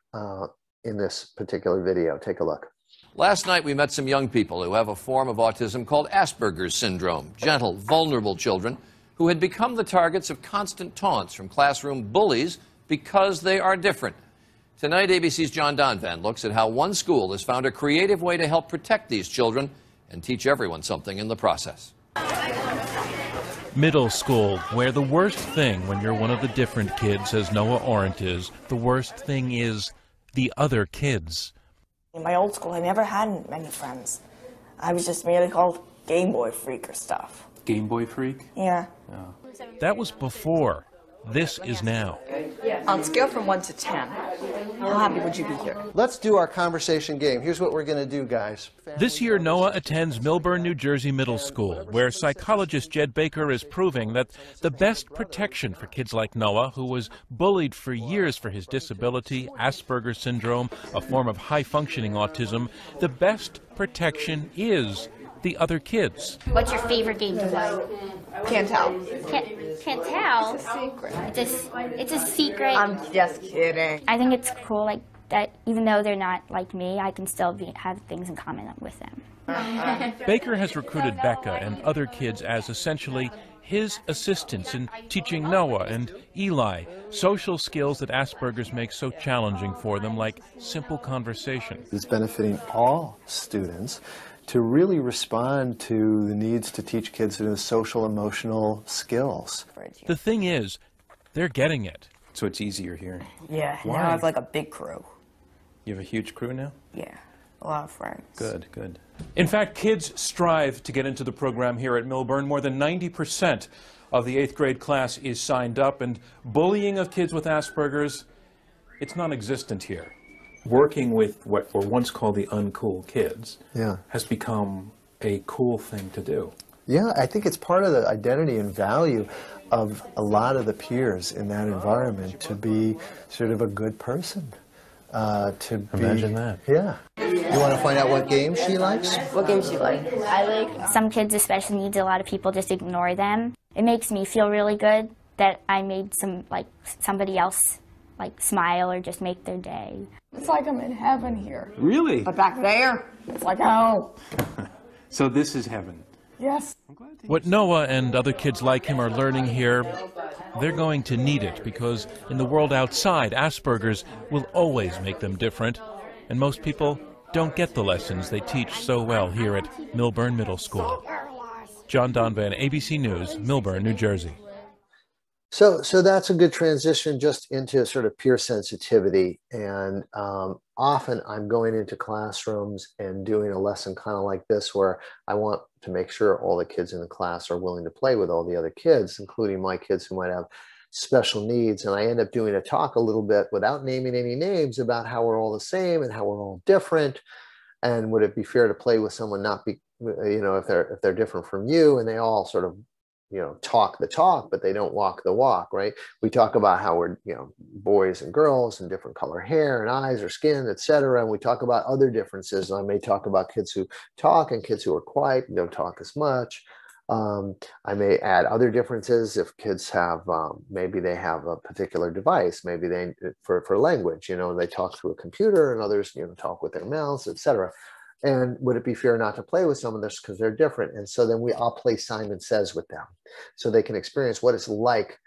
in this particular video. Take a look. Last night we met some young people who have a form of autism called Asperger's syndrome, gentle, vulnerable children who had become the targets of constant taunts from classroom bullies because they are different. Tonight, ABC's John Donvan looks at how one school has found a creative way to help protect these children and teach everyone something in the process. Middle school, where the worst thing when you're one of the different kids, as Noah Orant is, the worst thing is the other kids. In my old school, I never had many friends. I was just merely called Game Boy Freak or stuff. Game Boy Freak? Yeah. That was before. This is now. Yeah. On a scale from 1 to 10, how happy would you be here? Let's do our conversation game. Here's what we're going to do, guys. This year, Noah attends Millburn, New Jersey Middle School, where psychologist Jed Baker is proving that the best protection for kids like Noah, who was bullied for years for his disability, Asperger's syndrome, a form of high-functioning autism, the best protection is the other kids. What's your favorite game to play? Can't tell. Can't tell. It's a secret. It's a secret. I'm just kidding. I think it's cool, like that. Even though they're not like me, I can still have things in common with them. Baker has recruited Becca and other kids as essentially his assistants in teaching Noah and Eli social skills that Asperger's makes so challenging for them, like simple conversation. It's benefiting all students to really respond to the needs to teach kids the social emotional skills. The thing is, they're getting it. So it's easier here. Yeah, Why? now I have like a big crew. You have a huge crew now? Yeah, a lot of friends. Good, good. In fact, kids strive to get into the program here at Millburn. More than 90% of the 8th grade class is signed up, and bullying of kids with Asperger's, it's non-existent here. Working with what were once called the uncool kids has become a cool thing to do. Yeah, I think it's part of the identity and value of a lot of the peers in that environment to be sort of a good person. Imagine that. Yeah. You want to find out what game she likes? What games do you like? I like some kids with special needs. A lot of people just ignore them. It makes me feel really good that I made somebody else smile or just make their day. It's like I'm in heaven here. Really? But back there, it's like, oh. So this is heaven. Yes. What Noah and other kids like him are learning here, they're going to need it, because in the world outside, Asperger's will always make them different, and most people don't get the lessons they teach so well here at Millburn Middle School. John Donvan, ABC News, Millburn, New Jersey. So that's a good transition just into sort of peer sensitivity. And often I'm going into classrooms and doing a lesson kind of like this, where I want to make sure all the kids in the class are willing to play with all the other kids, including my kids who might have special needs. And I end up doing a talk a little bit without naming any names about how we're all the same and how we're all different. And would it be fair to play with someone not be, if they're different from you, and they all sort of talk the talk, but they don't walk the walk, right? We talk about how we're, boys and girls and different color hair and eyes or skin, etc. And we talk about other differences. And I may talk about kids who talk and kids who are quiet and don't talk as much. I may add other differences if kids have, maybe they have a particular device, maybe they, for language, they talk through a computer, and others, talk with their mouths, etc. And would it be fair not to play with some of this because they're different? And so then I'll play Simon Says with them, so they can experience what it's like,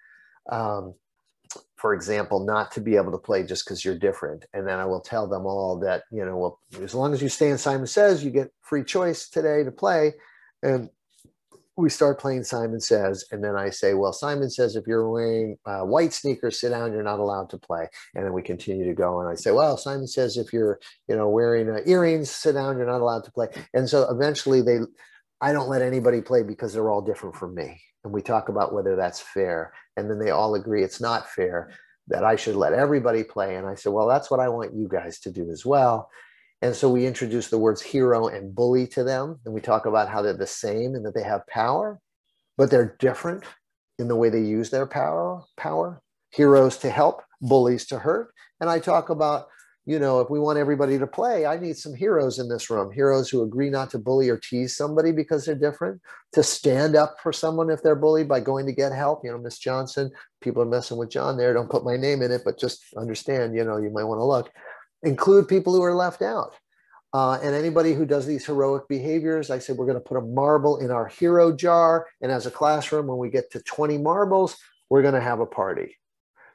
for example, not to be able to play just because you're different. And then I will tell them all that, well, as long as you stay in Simon Says, you get free choice today to play. And we start playing Simon Says, and then I say, well, Simon says if you're wearing white sneakers, sit down, you're not allowed to play. And then we continue to go, and I say, well, Simon says if you're wearing earrings, sit down, you're not allowed to play. And so eventually I don't let anybody play because they're all different from me. And we talk about whether that's fair. And then they all agree it's not fair, that I should let everybody play. And I said, well, that's what I want you guys to do as well. And so we introduce the words hero and bully to them. And we talk about how they're the same and that they have power, but they're different in the way they use their power. Heroes to help, bullies to hurt. And I talk about, if we want everybody to play, I need some heroes in this room. Heroes who agree not to bully or tease somebody because they're different, to stand up for someone if they're bullied by going to get help. Miss Johnson, people are messing with John there. Don't put my name in it, but just understand, you might want to look. Include people who are left out. And anybody who does these heroic behaviors, I said, we're going to put a marble in our hero jar. And as a classroom, when we get to 20 marbles, we're going to have a party.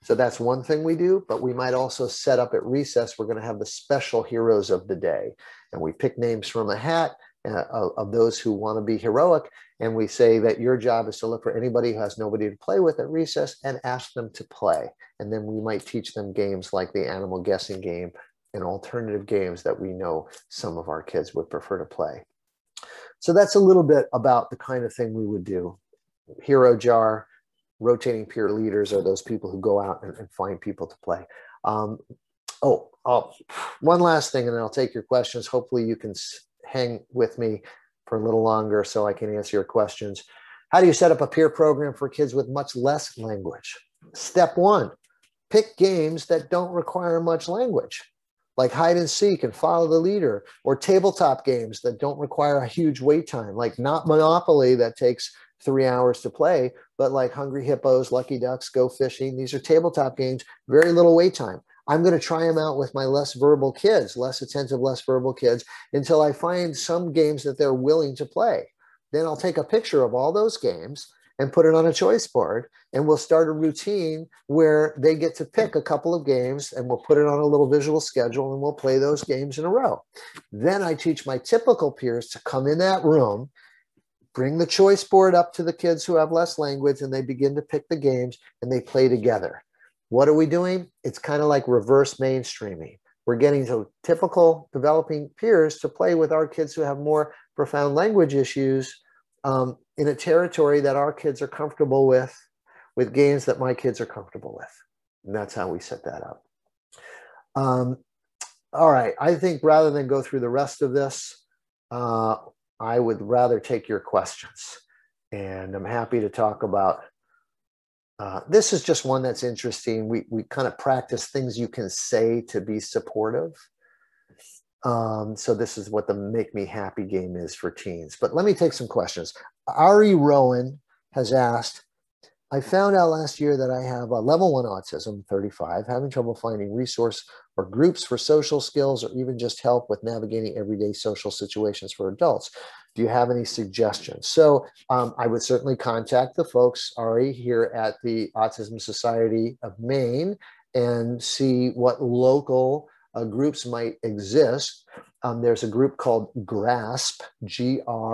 So that's one thing we do, but we might also set up at recess, we're going to have the special heroes of the day. And we pick names from a hat of those who want to be heroic. And we say that your job is to look for anybody who has nobody to play with at recess and ask them to play. And then we might teach them games like the animal guessing game and alternative games that we know some of our kids would prefer to play. So that's a little bit about the kind of thing we would do. Hero jar, rotating peer leaders are those people who go out and find people to play. One last thing, and then I'll take your questions. Hopefully you can hang with me for a little longer so I can answer your questions. How do you set up a peer program for kids with much less language? Step one, pick games that don't require much language, like hide and seek and follow the leader, or tabletop games that don't require a huge wait time, like not Monopoly that takes 3 hours to play, but like Hungry Hippos, Lucky Ducks, Go Fishing. These are tabletop games, very little wait time. I'm going to try them out with my less verbal kids, less attentive, less verbal kids, until I find some games that they're willing to play. Then I'll take a picture of all those games and put it on a choice board, and we'll start a routine where they get to pick a couple of games, and we'll put it on a little visual schedule, and we'll play those games in a row. Then I teach my typical peers to come in that room, bring the choice board up to the kids who have less language, and they begin to pick the games, and they play together. What are we doing? It's kind of like reverse mainstreaming. We're getting to typical developing peers to play with our kids who have more profound language issues in a territory that our kids are comfortable with games that my kids are comfortable with. And that's how we set that up. All right, I think rather than go through the rest of this, I would rather take your questions. And I'm happy to talk about this is just one that's interesting. We kind of practice things you can say to be supportive. So this is what the Make Me Happy game is for teens. But let me take some questions. Ari Rowan has asked, I found out last year that I have a level 1 autism, 35, having trouble finding resource or groups for social skills or even just help with navigating everyday social situations for adults. Do you have any suggestions? So I would certainly contact the folks, Ari, here at the Autism Society of Maine and see what local groups might exist. There's a group called GRASP, G-R-A-S-P,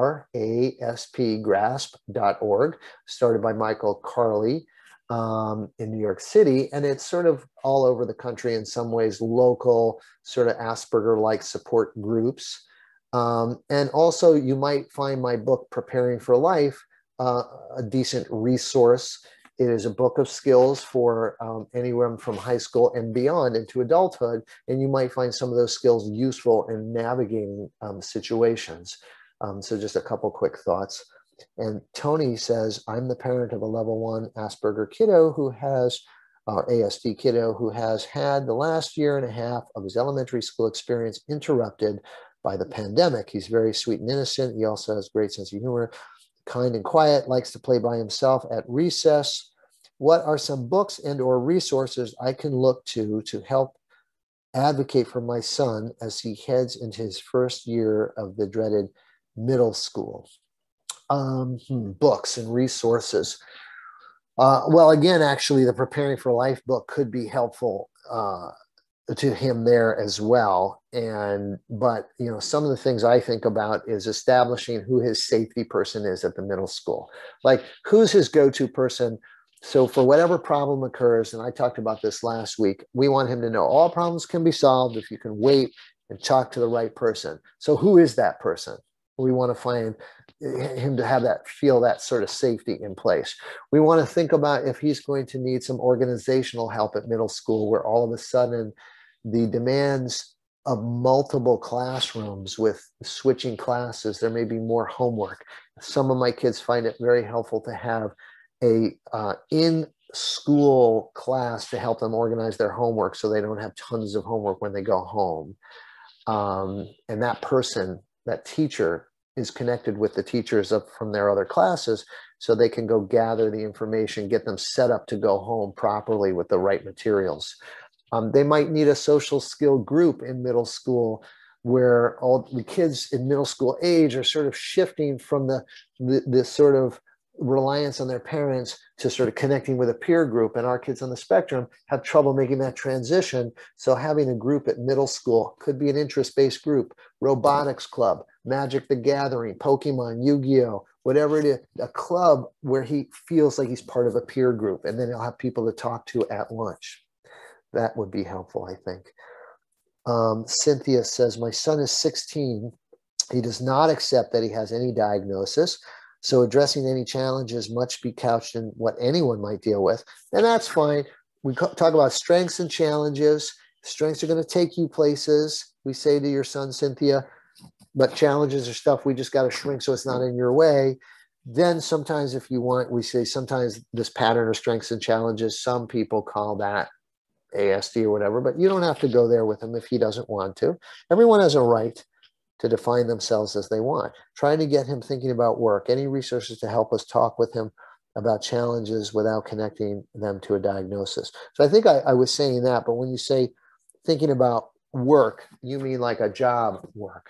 grasp.org, started by Michael Carley in New York City. And it's sort of all over the country, in some ways, local sort of Asperger-like support groups. And also you might find my book, Preparing for Life, a decent resource. It is a book of skills for anywhere from high school and beyond into adulthood. And you might find some of those skills useful in navigating situations. So just a couple quick thoughts. And Tony says, I'm the parent of a level 1 Asperger kiddo who has, or ASD kiddo, who has had the last year and a half of his elementary school experience interrupted by the pandemic. He's very sweet and innocent. He also has great sense of humor, kind and quiet, likes to play by himself at recess. What are some books and or resources I can look to help advocate for my son as he heads into his first year of the dreaded middle school? Books and resources. Well, again, actually, the Preparing for Life book could be helpful to him there as well. But you know, some of the things I think about is establishing who his safety person is at the middle school. Like, who's his go-to person? So for whatever problem occurs, and I talked about this last week, we want him to know all problems can be solved if you can wait and talk to the right person. So who is that person? We want to find him to have that, feel that sort of safety in place. We want to think about if he's going to need some organizational help at middle school, where all of a sudden the demands of multiple classrooms with switching classes, there may be more homework. Some of my kids find it very helpful to have a in-school class to help them organize their homework so they don't have tons of homework when they go home. And that person, that teacher, is connected with the teachers from their other classes so they can go gather the information, get them set up to go home properly with the right materials. They might need a social skill group in middle school where all the kids in middle school age are sort of shifting from the sort of reliance on their parents to sort of connecting with a peer group, and our kids on the spectrum have trouble making that transition. So having a group at middle school could be an interest-based group, robotics club, Magic the Gathering, Pokemon, Yu-Gi-Oh, whatever it is, a club where he feels like he's part of a peer group, and then he'll have people to talk to at lunch. That would be helpful, I think. Cynthia says, my son is 16. He does not accept that he has any diagnosis. So addressing any challenges must be couched in what anyone might deal with, and that's fine. We talk about strengths and challenges. Strengths are going to take you places. We say to your son, Cynthia, but challenges are stuff we just got to shrink so it's not in your way. Then sometimes if you want, we say sometimes this pattern of strengths and challenges, some people call that ASD or whatever, but you don't have to go there with him if he doesn't want to. Everyone has a right to define themselves as they want. Trying to get him thinking about work, any resources to help us talk with him about challenges without connecting them to a diagnosis. So I think I was saying that, but when you say thinking about work, you mean like a job work.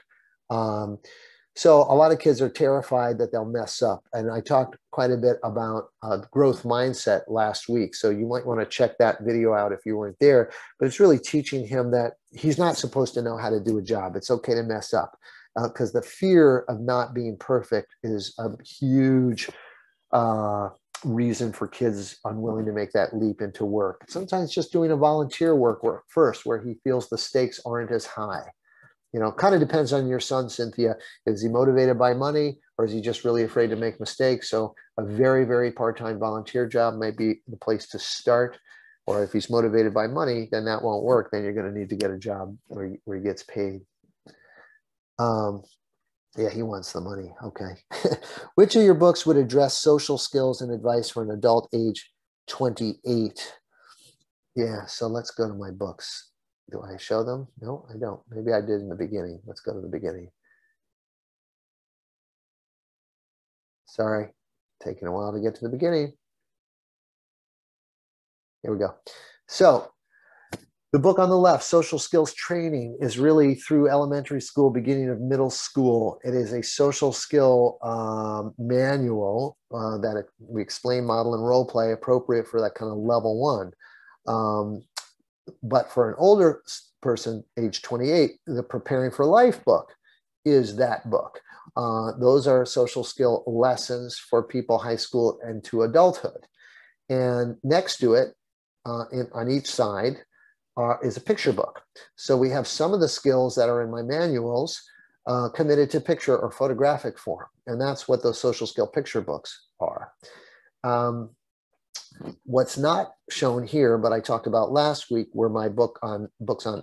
So a lot of kids are terrified that they'll mess up. And I talked quite a bit about growth mindset last week. So you might want to check that video out if you weren't there. But it's really teaching him that he's not supposed to know how to do a job. It's okay to mess up. Because the fear of not being perfect is a huge reason for kids unwilling to make that leap into work. Sometimes just doing a volunteer work first, where he feels the stakes aren't as high. You know, kind of depends on your son, Cynthia. Is he motivated by money, or is he just really afraid to make mistakes? So a very, very part-time volunteer job might be the place to start. Or if he's motivated by money, then that won't work. Then you're going to need to get a job where he gets paid. Yeah, he wants the money. Okay. Which of your books would address social skills and advice for an adult age 28? Yeah, so let's go to my books. Do I show them? No, I don't. Maybe I did in the beginning. Let's go to the beginning. Sorry, taking a while to get to the beginning. Here we go. So the book on the left, Social Skills Training, is really through elementary school, beginning of middle school. It is a social skill manual that we explain, model, and role play, appropriate for that kind of level 1. But for an older person, age 28, the Preparing for Life book is that book. Those are social skill lessons for people high school and to adulthood. And next to it, on each side, is a picture book. So we have some of the skills that are in my manuals committed to picture or photographic form. And that's what those social skill picture books are. What's not shown here, but I talked about last week, were my books on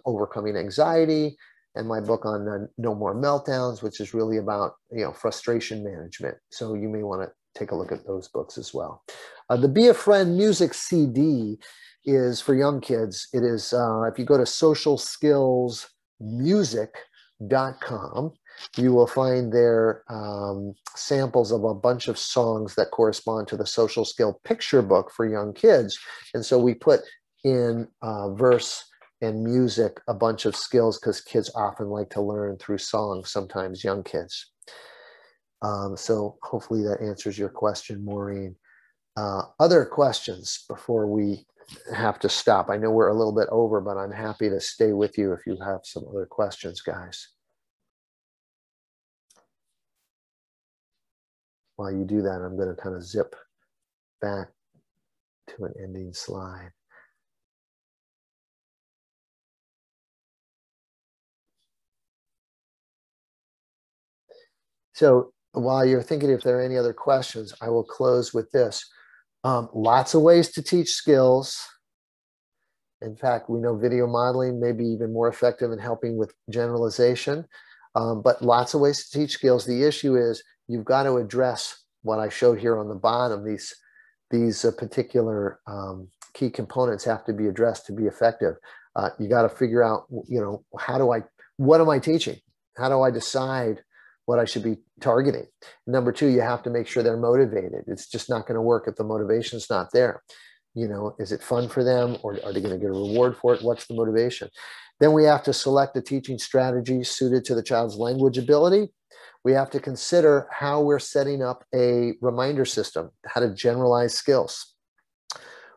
overcoming anxiety, and my book on No More Meltdowns, which is really about frustration management. So you may want to take a look at those books as well. The Be a Friend music CD is for young kids. It is, if you go to socialskillsmusic.com, you will find there samples of a bunch of songs that correspond to the social skill picture book for young kids. And so we put in verse and music a bunch of skills, because kids often like to learn through songs, sometimes young kids. So hopefully that answers your question, Maureen. Other questions before we have to stop? I know we're a little bit over, but I'm happy to stay with you if you have some other questions, guys. While you do that, I'm going to kind of zip back to an ending slide. So while you're thinking if there are any other questions, I will close with this. Lots of ways to teach skills. In fact, we know video modeling may be even more effective in helping with generalization, but lots of ways to teach skills. The issue is you've got to address what I showed here on the bottom. These particular key components have to be addressed to be effective. You got to figure out, what am I teaching? How do I decide what I should be targeting? Number two, you have to make sure they're motivated. It's just not going to work if the motivation's not there. Is it fun for them, or are they going to get a reward for it? What's the motivation? Then we have to select a teaching strategy suited to the child's language ability. We have to consider how we're setting up a reminder system, how to generalize skills.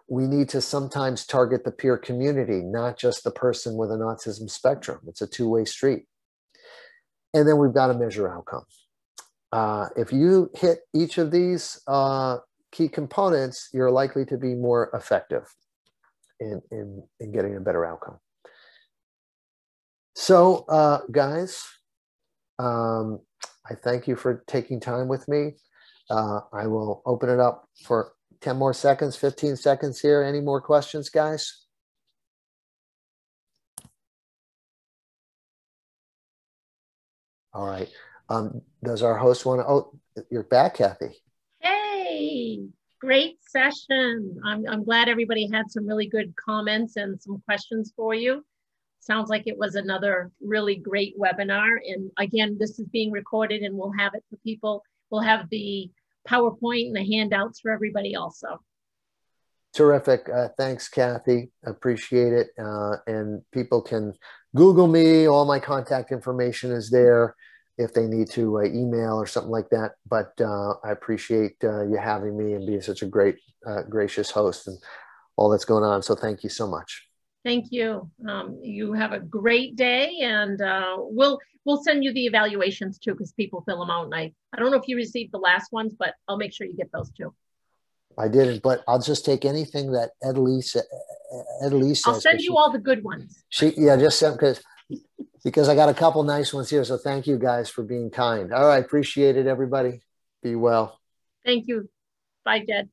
We need to sometimes target the peer community, not just the person with an autism spectrum. It's a two-way street. And then we've got to measure outcome. If you hit each of these key components, you're likely to be more effective in getting a better outcome. So, guys, I thank you for taking time with me. I will open it up for 10 more seconds, 15 seconds here. Any more questions, guys? All right. Does our host want to, oh, you're back, Kathy. Hey, great session. I'm glad everybody had some really good comments and some questions for you. Sounds like it was another really great webinar. And again, this is being recorded and we'll have it for people. We'll have the PowerPoint and the handouts for everybody also. Terrific. Thanks, Kathy. Appreciate it. And people can Google me. All my contact information is there if they need to email or something like that. But I appreciate you having me and being such a great, gracious host and all that's going on. So thank you so much. Thank you. You have a great day, and we'll send you the evaluations too, because people fill them out. And I don't know if you received the last ones, but I'll make sure you get those too. I didn't, but I'll just take anything that Ed-Lee says. I'll send you all the good ones. Yeah, just send, because I got a couple nice ones here. So thank you guys for being kind. All right, appreciate it, everybody. Be well. Thank you. Bye, Jed.